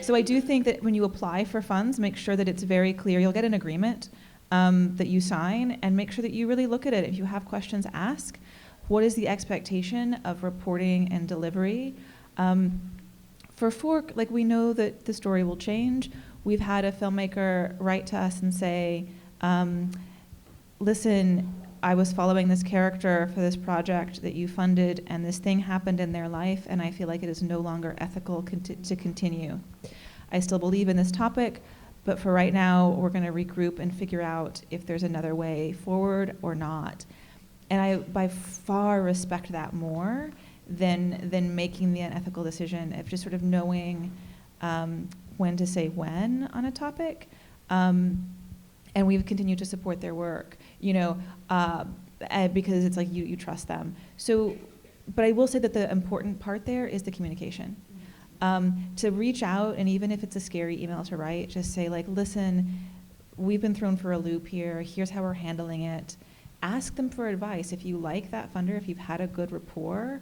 So I do think that when you apply for funds, make sure that it's very clear. You'll get an agreement that you sign, and make sure that you really look at it. If you have questions, ask. What is the expectation of reporting and delivery? For Fork, like, we know that the story will change. We've had a filmmaker write to us and say, listen, I was following this character for this project that you funded, and this thing happened in their life, and I feel like it is no longer ethical to continue. I still believe in this topic, but for right now, we're going to regroup and figure out if there's another way forward or not. And I, by far, respect that more than making the unethical decision of just sort of knowing when to say when on a topic. And we've continued to support their work, because it's like you trust them. So but I will say that the important part there is the communication. To reach out, and even if it's a scary email to write, just say like, listen, we've been thrown for a loop here. Here's how we're handling it. Ask them for advice if you like that funder, if you've had a good rapport,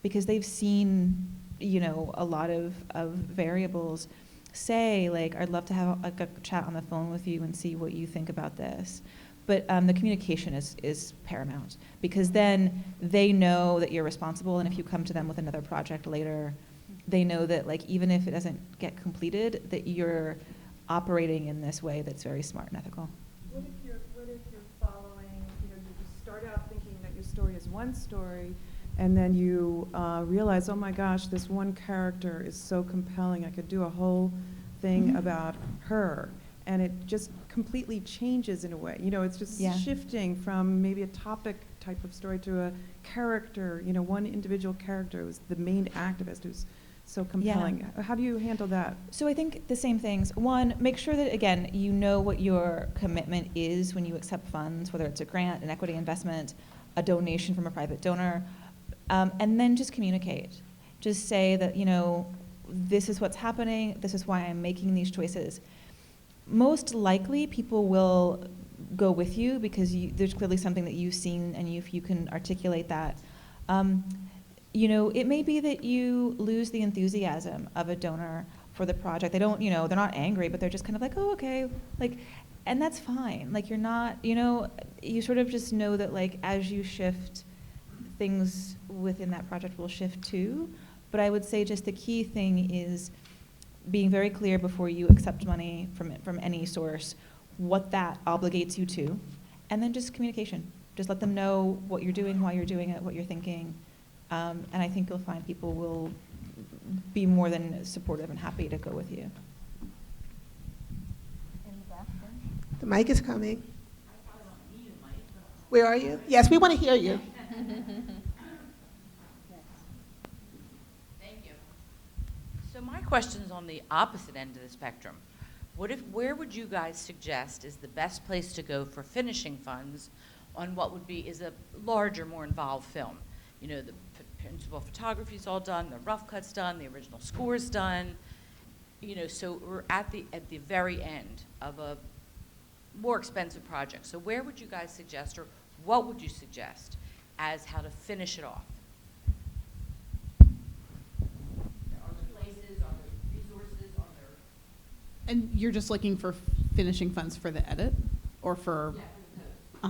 because they've seen, a lot of variables. Say like, I'd love to have a chat on the phone with you and see what you think about this. But the communication is paramount, because then they know that you're responsible, and if you come to them with another project later, they know that like, even if it doesn't get completed, that you're operating in this way that's very smart and ethical. What if you're following, you start out thinking that your story is one story, and then you realize, oh my gosh, this one character is so compelling, I could do a whole thing about her. And it just completely changes in a way. It's just shifting from maybe a topic type of story to a character, one individual character who's the main activist who's so compelling. Yeah. How do you handle that? So I think the same things. One, make sure that, again, you know what your commitment is when you accept funds, whether it's a grant, an equity investment, a donation from a private donor, and then just communicate. Just say that, this is what's happening, this is why I'm making these choices. Most likely, people will go with you because there's clearly something that you've seen, and if you can articulate that. It may be that you lose the enthusiasm of a donor for the project. They don't, they're not angry, but they're just kind of like, oh, okay, like, and that's fine. Like, you're not, you sort of just know that, like, as you shift, things within that project will shift too. But I would say just the key thing is being very clear before you accept money from any source, what that obligates you to, and then just communication. Just let them know what you're doing, why you're doing it, what you're thinking. And I think you'll find people will be more than supportive and happy to go with you. The mic is coming. Where are you? Yes, we want to hear you. Thank you. So my question is on the opposite end of the spectrum. Where would you guys suggest is the best place to go for finishing funds on what is a larger, more involved film? The principal photography is all done, the rough cut's done, the original score's done. So we're at the very end of a more expensive project. So where would you guys suggest, or what would you suggest as how to finish it off? Are there places, are there resources, are there? And you're just looking for finishing funds for the edit, or for? Yeah, for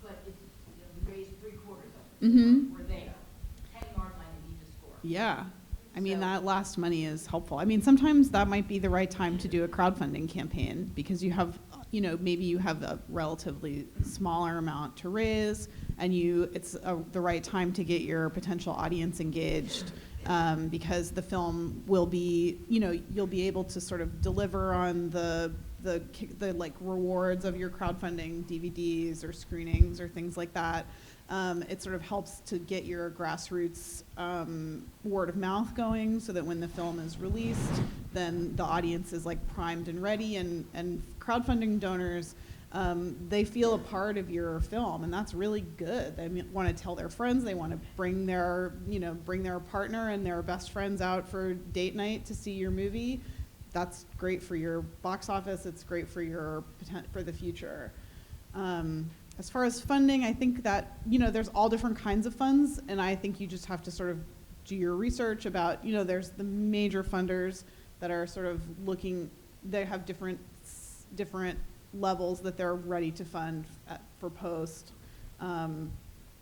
the code. Mm-hmm. We're there. 10-yard line and need to score. Yeah. I mean, So- that last money is helpful. I mean, sometimes that might be the right time to do a crowdfunding campaign because you have, maybe you have a relatively smaller amount to raise, and it's the right time to get your potential audience engaged because the film will be, you'll be able to sort of deliver on the like rewards of your crowdfunding DVDs or screenings or things like that. It sort of helps to get your grassroots word of mouth going so that when the film is released, then the audience is like primed and ready, and crowdfunding donors, they feel a part of your film, and that's really good. They want to tell their friends, they want to bring their partner and their best friends out for date night to see your movie. That's great for your box office, it's great for for the future. As far as funding, I think that, there's all different kinds of funds, and I think you just have to sort of do your research about, there's the major funders that are sort of they have different levels that they're ready to fund for post. And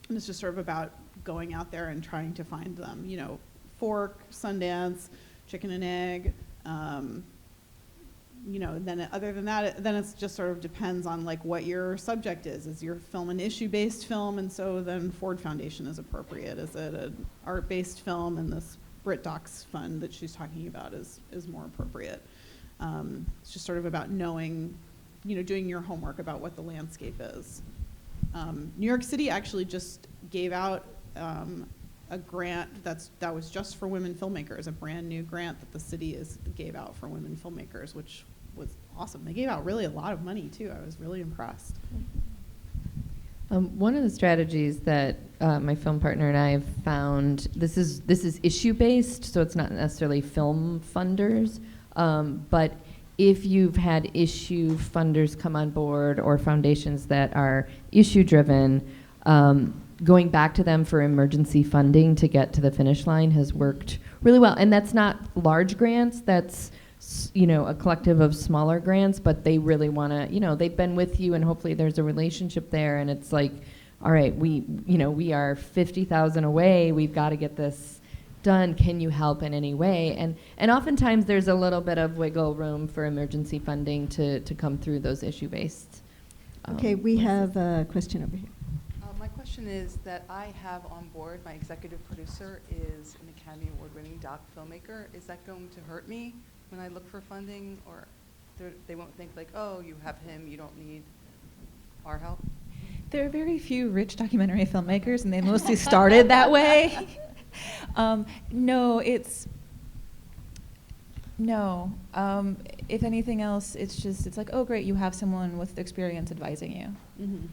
it's just sort of about going out there and trying to find them, Fork, Sundance, Chicken and Egg, then other than that, then it's just sort of depends on like what your subject is. Is your film an issue-based film, and so then Ford Foundation is appropriate? Is it an art-based film, and this BritDocs fund that she's talking about is more appropriate? It's just sort of about knowing, doing your homework about what the landscape is. New York City actually just gave out a grant that was just for women filmmakers, a brand new grant that the city gave out for women filmmakers, which was awesome. They gave out really a lot of money too. I was really impressed. One of the strategies that my film partner and I have found, this is issue based, so it's not necessarily film funders, but if you've had issue funders come on board or foundations that are issue driven, going back to them for emergency funding to get to the finish line has worked really well. And that's not large grants, that's a collective of smaller grants, but they really want to, they've been with you and hopefully there's a relationship there, and it's like, all right, we are 50,000 away, we've got to get this done, can you help in any way? And oftentimes there's a little bit of wiggle room for emergency funding to come through those issue-based. Okay, we have a question over here. My question is that I have on board, my executive producer is an Academy Award-winning doc filmmaker. Is that going to hurt me when I look for funding, or they won't think like, oh, you have him, you don't need our help? There are very few rich documentary filmmakers, and they mostly started that way. No. If anything else, it's like, oh, great, you have someone with experience advising you. Mm-hmm.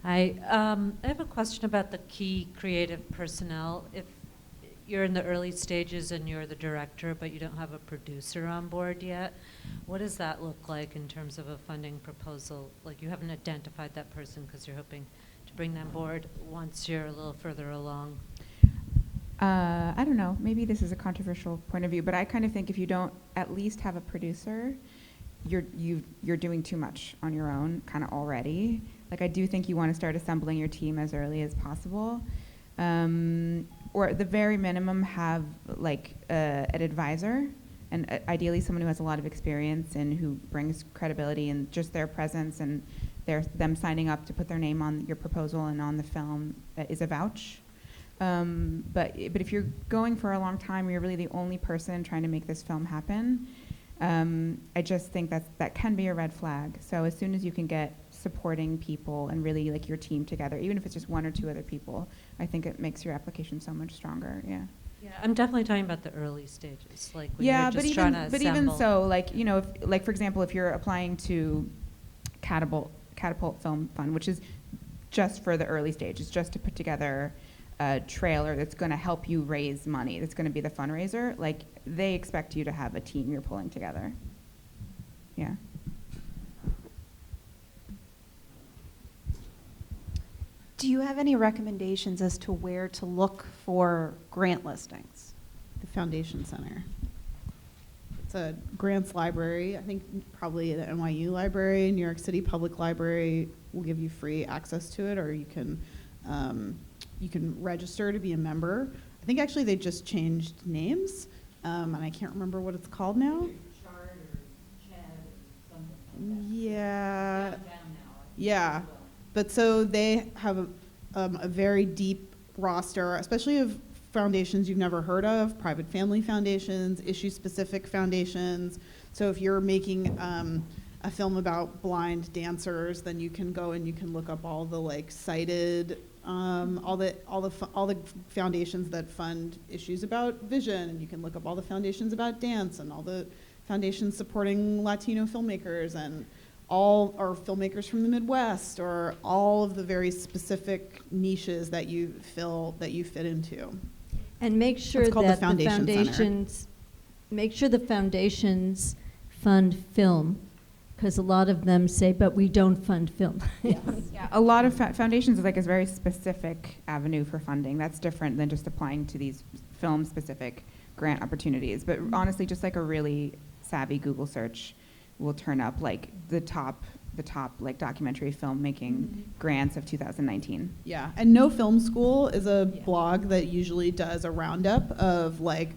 Hi, I have a question about the key creative personnel. If you're in the early stages and you're the director, but you don't have a producer on board yet, what does that look like in terms of a funding proposal? Like, you haven't identified that person because you're hoping to bring them board once you're a little further along. I don't know, maybe this is a controversial point of view, but I kind of think if you don't at least have a producer, you're doing too much on your own kind of already. Like, I do think you want to start assembling your team as early as possible. Or at the very minimum have like an advisor, and ideally someone who has a lot of experience and who brings credibility, and just their presence and them signing up to put their name on your proposal and on the film is a vouch. But if you're going for a long time, you're really the only person trying to make this film happen. I just think that can be a red flag. So as soon as you can get supporting people and really like your team together, even if it's just one or two other people, I think it makes your application so much stronger. Yeah. Yeah, I'm definitely talking about the early stages, like when Yeah, you're just trying to assemble. even so, like, if, like, for example, if you're applying to Catapult Film Fund, which is just for the early stages, just to put together a trailer that's going to help you raise money, that's going to be the fundraiser, like, they expect you to have a team you're pulling together. Yeah. Do you have any recommendations as to where to look for grant listings? The Foundation Center. It's a grants library. I think probably the NYU library, New York City Public Library will give you free access to it, or you can register to be a member. I think actually they just changed names, and I can't remember what it's called now. Yeah. Yeah. But so they have a very deep roster, especially of foundations you've never heard of, private family foundations, issue-specific foundations. So if you're making a film about blind dancers, then you can go and you can look up all the like cited, all the foundations that fund issues about vision, and you can look up all the foundations about dance and all the foundations supporting Latino filmmakers and all are filmmakers from the Midwest, or all of the very specific niches that you fit into. And make sure It's called that the Foundation make sure the foundations fund film, because a lot of them say, but we don't fund film. Yes. Yeah, a lot of foundations is like a very specific avenue for funding. That's different than just applying to these film-specific grant opportunities. But honestly, just like a really savvy Google search will turn up like the top like documentary filmmaking grants of 2019. Yeah, and No Film School is a blog that usually does a roundup of like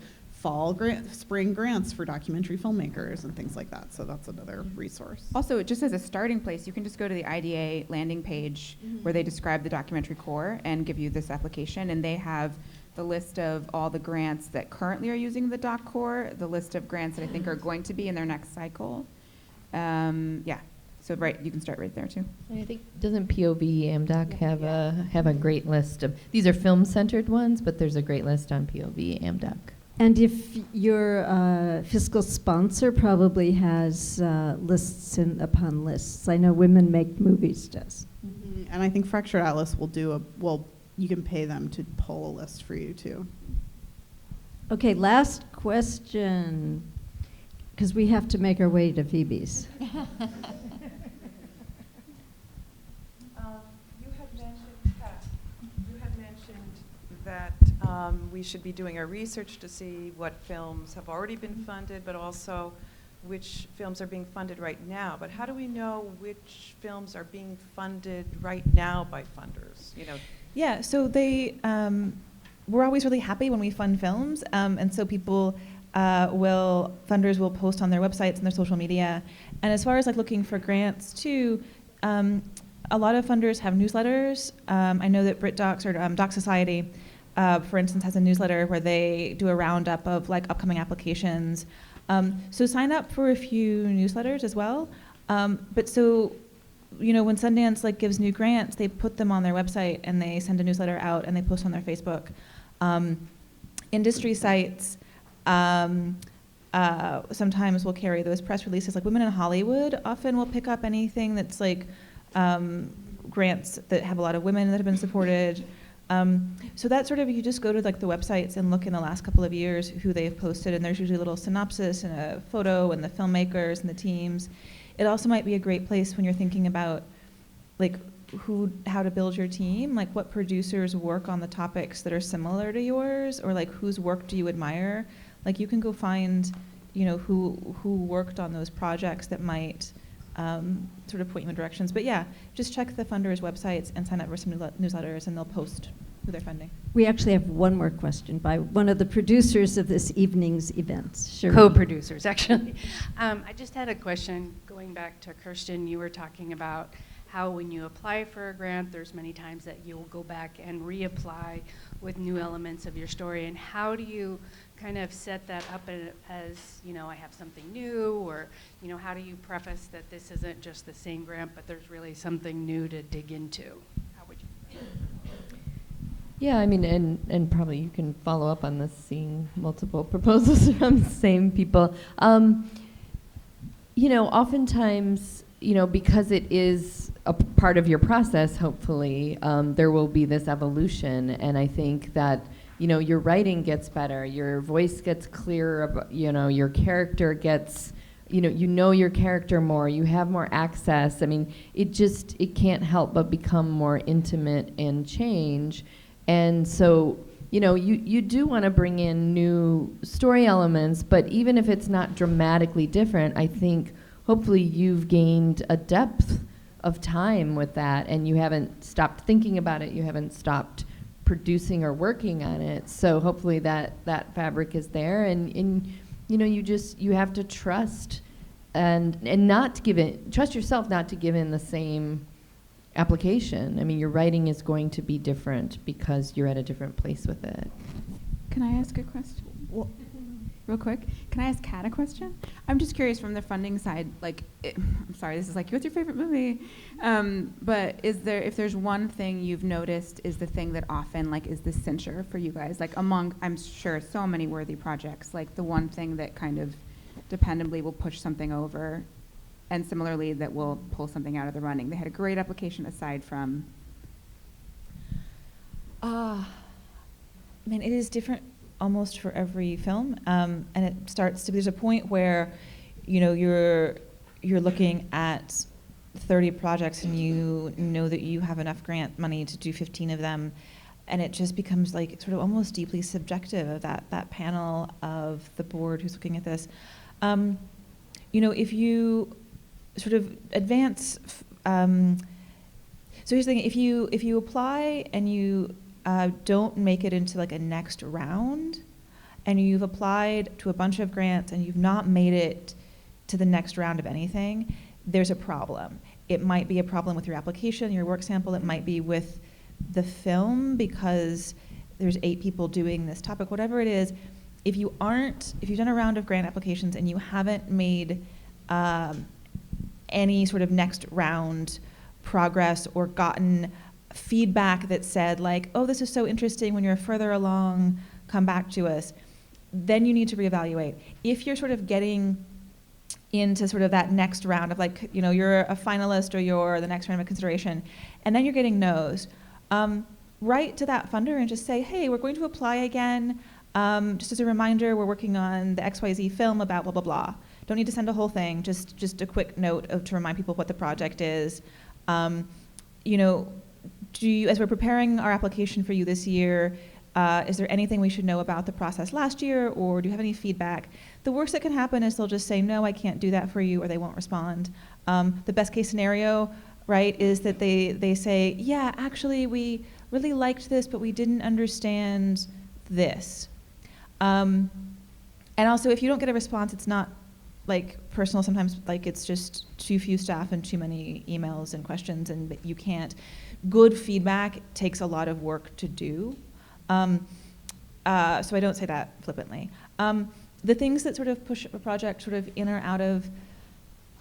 spring grants for documentary filmmakers and things like that. So that's another resource. Also, just as a starting place, you can just go to the IDA landing page where they describe the documentary core and give you this application, and they have the list of all the grants that currently are using the doc core, the list of grants that I think are going to be in their next cycle. Yeah, so you can start right there too. I think, doesn't POV AMDoc have a great list of, these are film-centered ones, but there's a great list on POV AMDoc. And if your fiscal sponsor probably has lists upon lists. I know Women Make Movies does. Mm-hmm. And I think Fractured Atlas will you can pay them to pull a list for you too. Okay, last question, because we have to make our way to Phoebe's. You had mentioned that we should be doing our research to see what films have already been funded, but also which films are being funded right now. But how do we know which films are being funded right now by funders? You know. Yeah, so we're always really happy when we fund films, and so funders will post on their websites and their social media. And as far as like looking for grants too, a lot of funders have newsletters. I know that BritDocs or Doc Society, for instance, has a newsletter where they do a roundup of like upcoming applications. So sign up for a few newsletters as well. But so, you know, when Sundance like gives new grants, they put them on their website and they send a newsletter out and they post on their Facebook. Industry sites sometimes will carry those press releases. Like Women in Hollywood often will pick up anything that's like grants that have a lot of women that have been supported. So that's sort of, you just go to like the websites and look in the last couple of years who they've posted, and there's usually a little synopsis and a photo and the filmmakers and the teams. It also might be a great place when you're thinking about like how to build your team, like what producers work on the topics that are similar to yours, or like whose work do you admire. Like you can go find, you know, who worked on those projects that might sort of point you in directions. But yeah, just check the funders' websites and sign up for some newsletters, and they'll post who they're funding. We actually have one more question by one of the producers of this evening's events. Sure. Co-producers, actually. I just had a question going back to Kirsten. You were talking about how when you apply for a grant, there's many times that you'll go back and reapply with new elements of your story. And how do you kind of set that up as, you know, I have something new, or, you know, how do you preface that this isn't just the same grant, but there's really something new to dig into? How would you? Yeah, I mean, and probably you can follow up on this, seeing multiple proposals from the same people. You know, oftentimes, you know, because it is a part of your process, hopefully, there will be this evolution. And I think that, you know, your writing gets better, your voice gets clearer, you know, your character gets, you know your character more, you have more access. I mean, it can't help but become more intimate and change. And so, you know, you do want to bring in new story elements, but even if it's not dramatically different, I think hopefully you've gained a depth of time with that, and you haven't stopped thinking about it, you haven't stopped producing or working on it. So hopefully that fabric is there, and you know, you have to trust and not give it, trust yourself not to give in the same application. I mean, your writing is going to be different because you're at a different place with it. Can I ask a question? Real quick, can I ask Kat a question? I'm just curious from the funding side, like, I'm sorry, this is like, what's your favorite movie? But if there's one thing you've noticed is the thing that often, like, is the cincher for you guys, like among, I'm sure, so many worthy projects, like the one thing that kind of dependably will push something over, and similarly that will pull something out of the running. They had a great application aside from. I mean, it is different almost for every film, and it starts to, there's a point where, you know, you're looking at 30 projects and you know that you have enough grant money to do 15 of them, and it just becomes like sort of almost deeply subjective of that panel of the board who's looking at this. You know, if you sort of advance, so here's the thing, if you apply and you don't make it into like a next round, and you've applied to a bunch of grants and you've not made it to the next round of anything, there's a problem. It might be a problem with your application, your work sample. It might be with the film because there's 8 people doing this topic, whatever it is. If you've done a round of grant applications and you haven't made any sort of next round progress or gotten feedback that said like, oh, this is so interesting, when you're further along, come back to us. then you need to reevaluate. If you're sort of getting into sort of that next round of like, you know, you're a finalist or you're the next round of consideration, and then you're getting no's, write to that funder and just say, hey, we're going to apply again. Just as a reminder, we're working on the XYZ film about blah, blah, blah. Don't need to send a whole thing, just a quick note to remind people what the project is. You know, as we're preparing our application for you this year, is there anything we should know about the process last year, or do you have any feedback? The worst that can happen is they'll just say, no, I can't do that for you, or they won't respond. The best case scenario, right, is that they say, yeah, actually, we really liked this, but we didn't understand this. And also, if you don't get a response, it's not like personal. Sometimes like it's just too few staff and too many emails and questions, and you can't. Good feedback takes a lot of work to do. So I don't say that flippantly. The things that sort of push a project sort of in or out of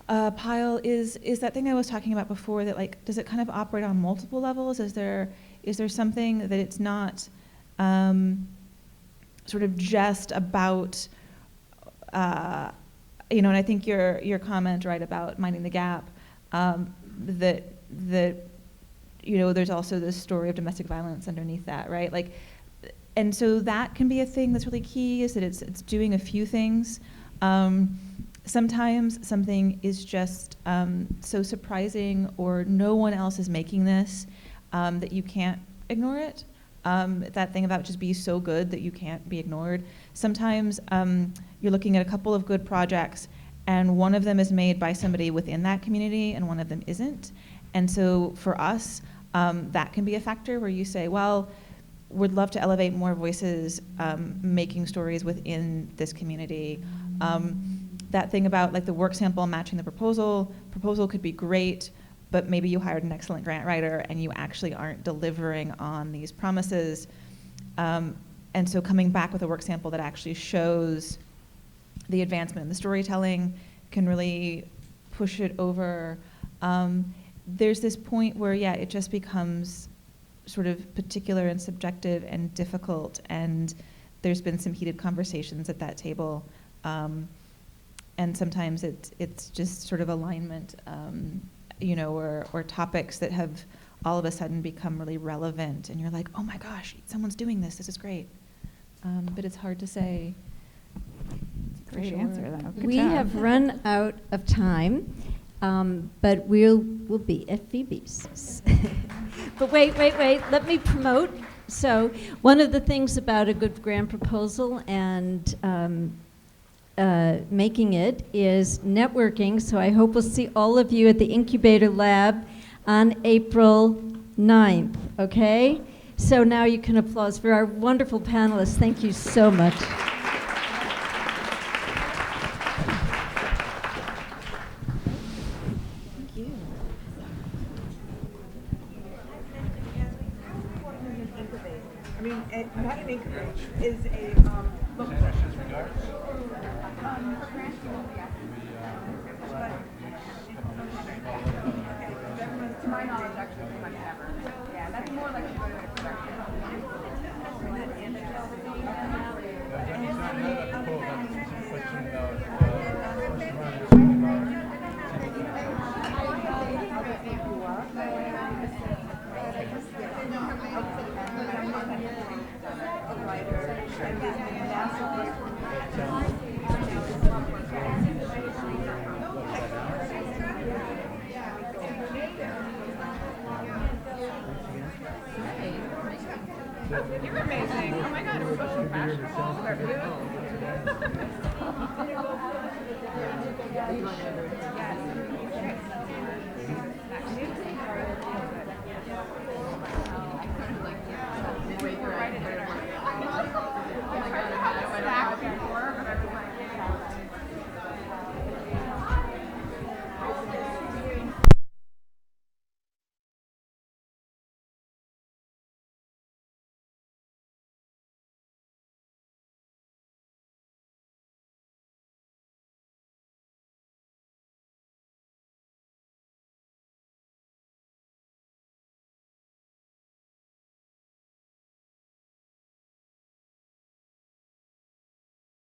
a pile is that thing I was talking about before, that like, does it kind of operate on multiple levels? Is there something that it's not sort of just about, you know, and I think your comment, right, about minding the gap, that you know, there's also this story of domestic violence underneath that, right? Like, and so that can be a thing that's really key, is that it's doing a few things. Sometimes something is just so surprising, or no one else is making this, that you can't ignore it. That thing about just be so good that you can't be ignored. Sometimes you're looking at a couple of good projects, and one of them is made by somebody within that community, and one of them isn't. And so for us, that can be a factor where you say, well, we'd love to elevate more voices making stories within this community. That thing about like the work sample matching the proposal could be great, but maybe you hired an excellent grant writer and you actually aren't delivering on these promises. And so coming back with a work sample that actually shows the advancement in the storytelling can really push it over. There's this point where, yeah, it just becomes sort of particular and subjective and difficult, and there's been some heated conversations at that table. And sometimes it's just sort of alignment, you know, or topics that have all of a sudden become really relevant, and you're like, oh my gosh, someone's doing this, this is great. But it's hard to say. Great answer, though. Good We job. have run out of time, but we'll be at Phoebe's. But wait, let me promote. So one of the things about a good grant proposal and making it is networking. So I hope we'll see all of you at the Incubator Lab on April 9th, okay? So now you can applause for our wonderful panelists. Thank you so much. I mean, not an incubator, is a local. To my knowledge, actually, pretty much never. Yeah, that's more like a production. You're amazing. Oh my God, it's so professional. Are you?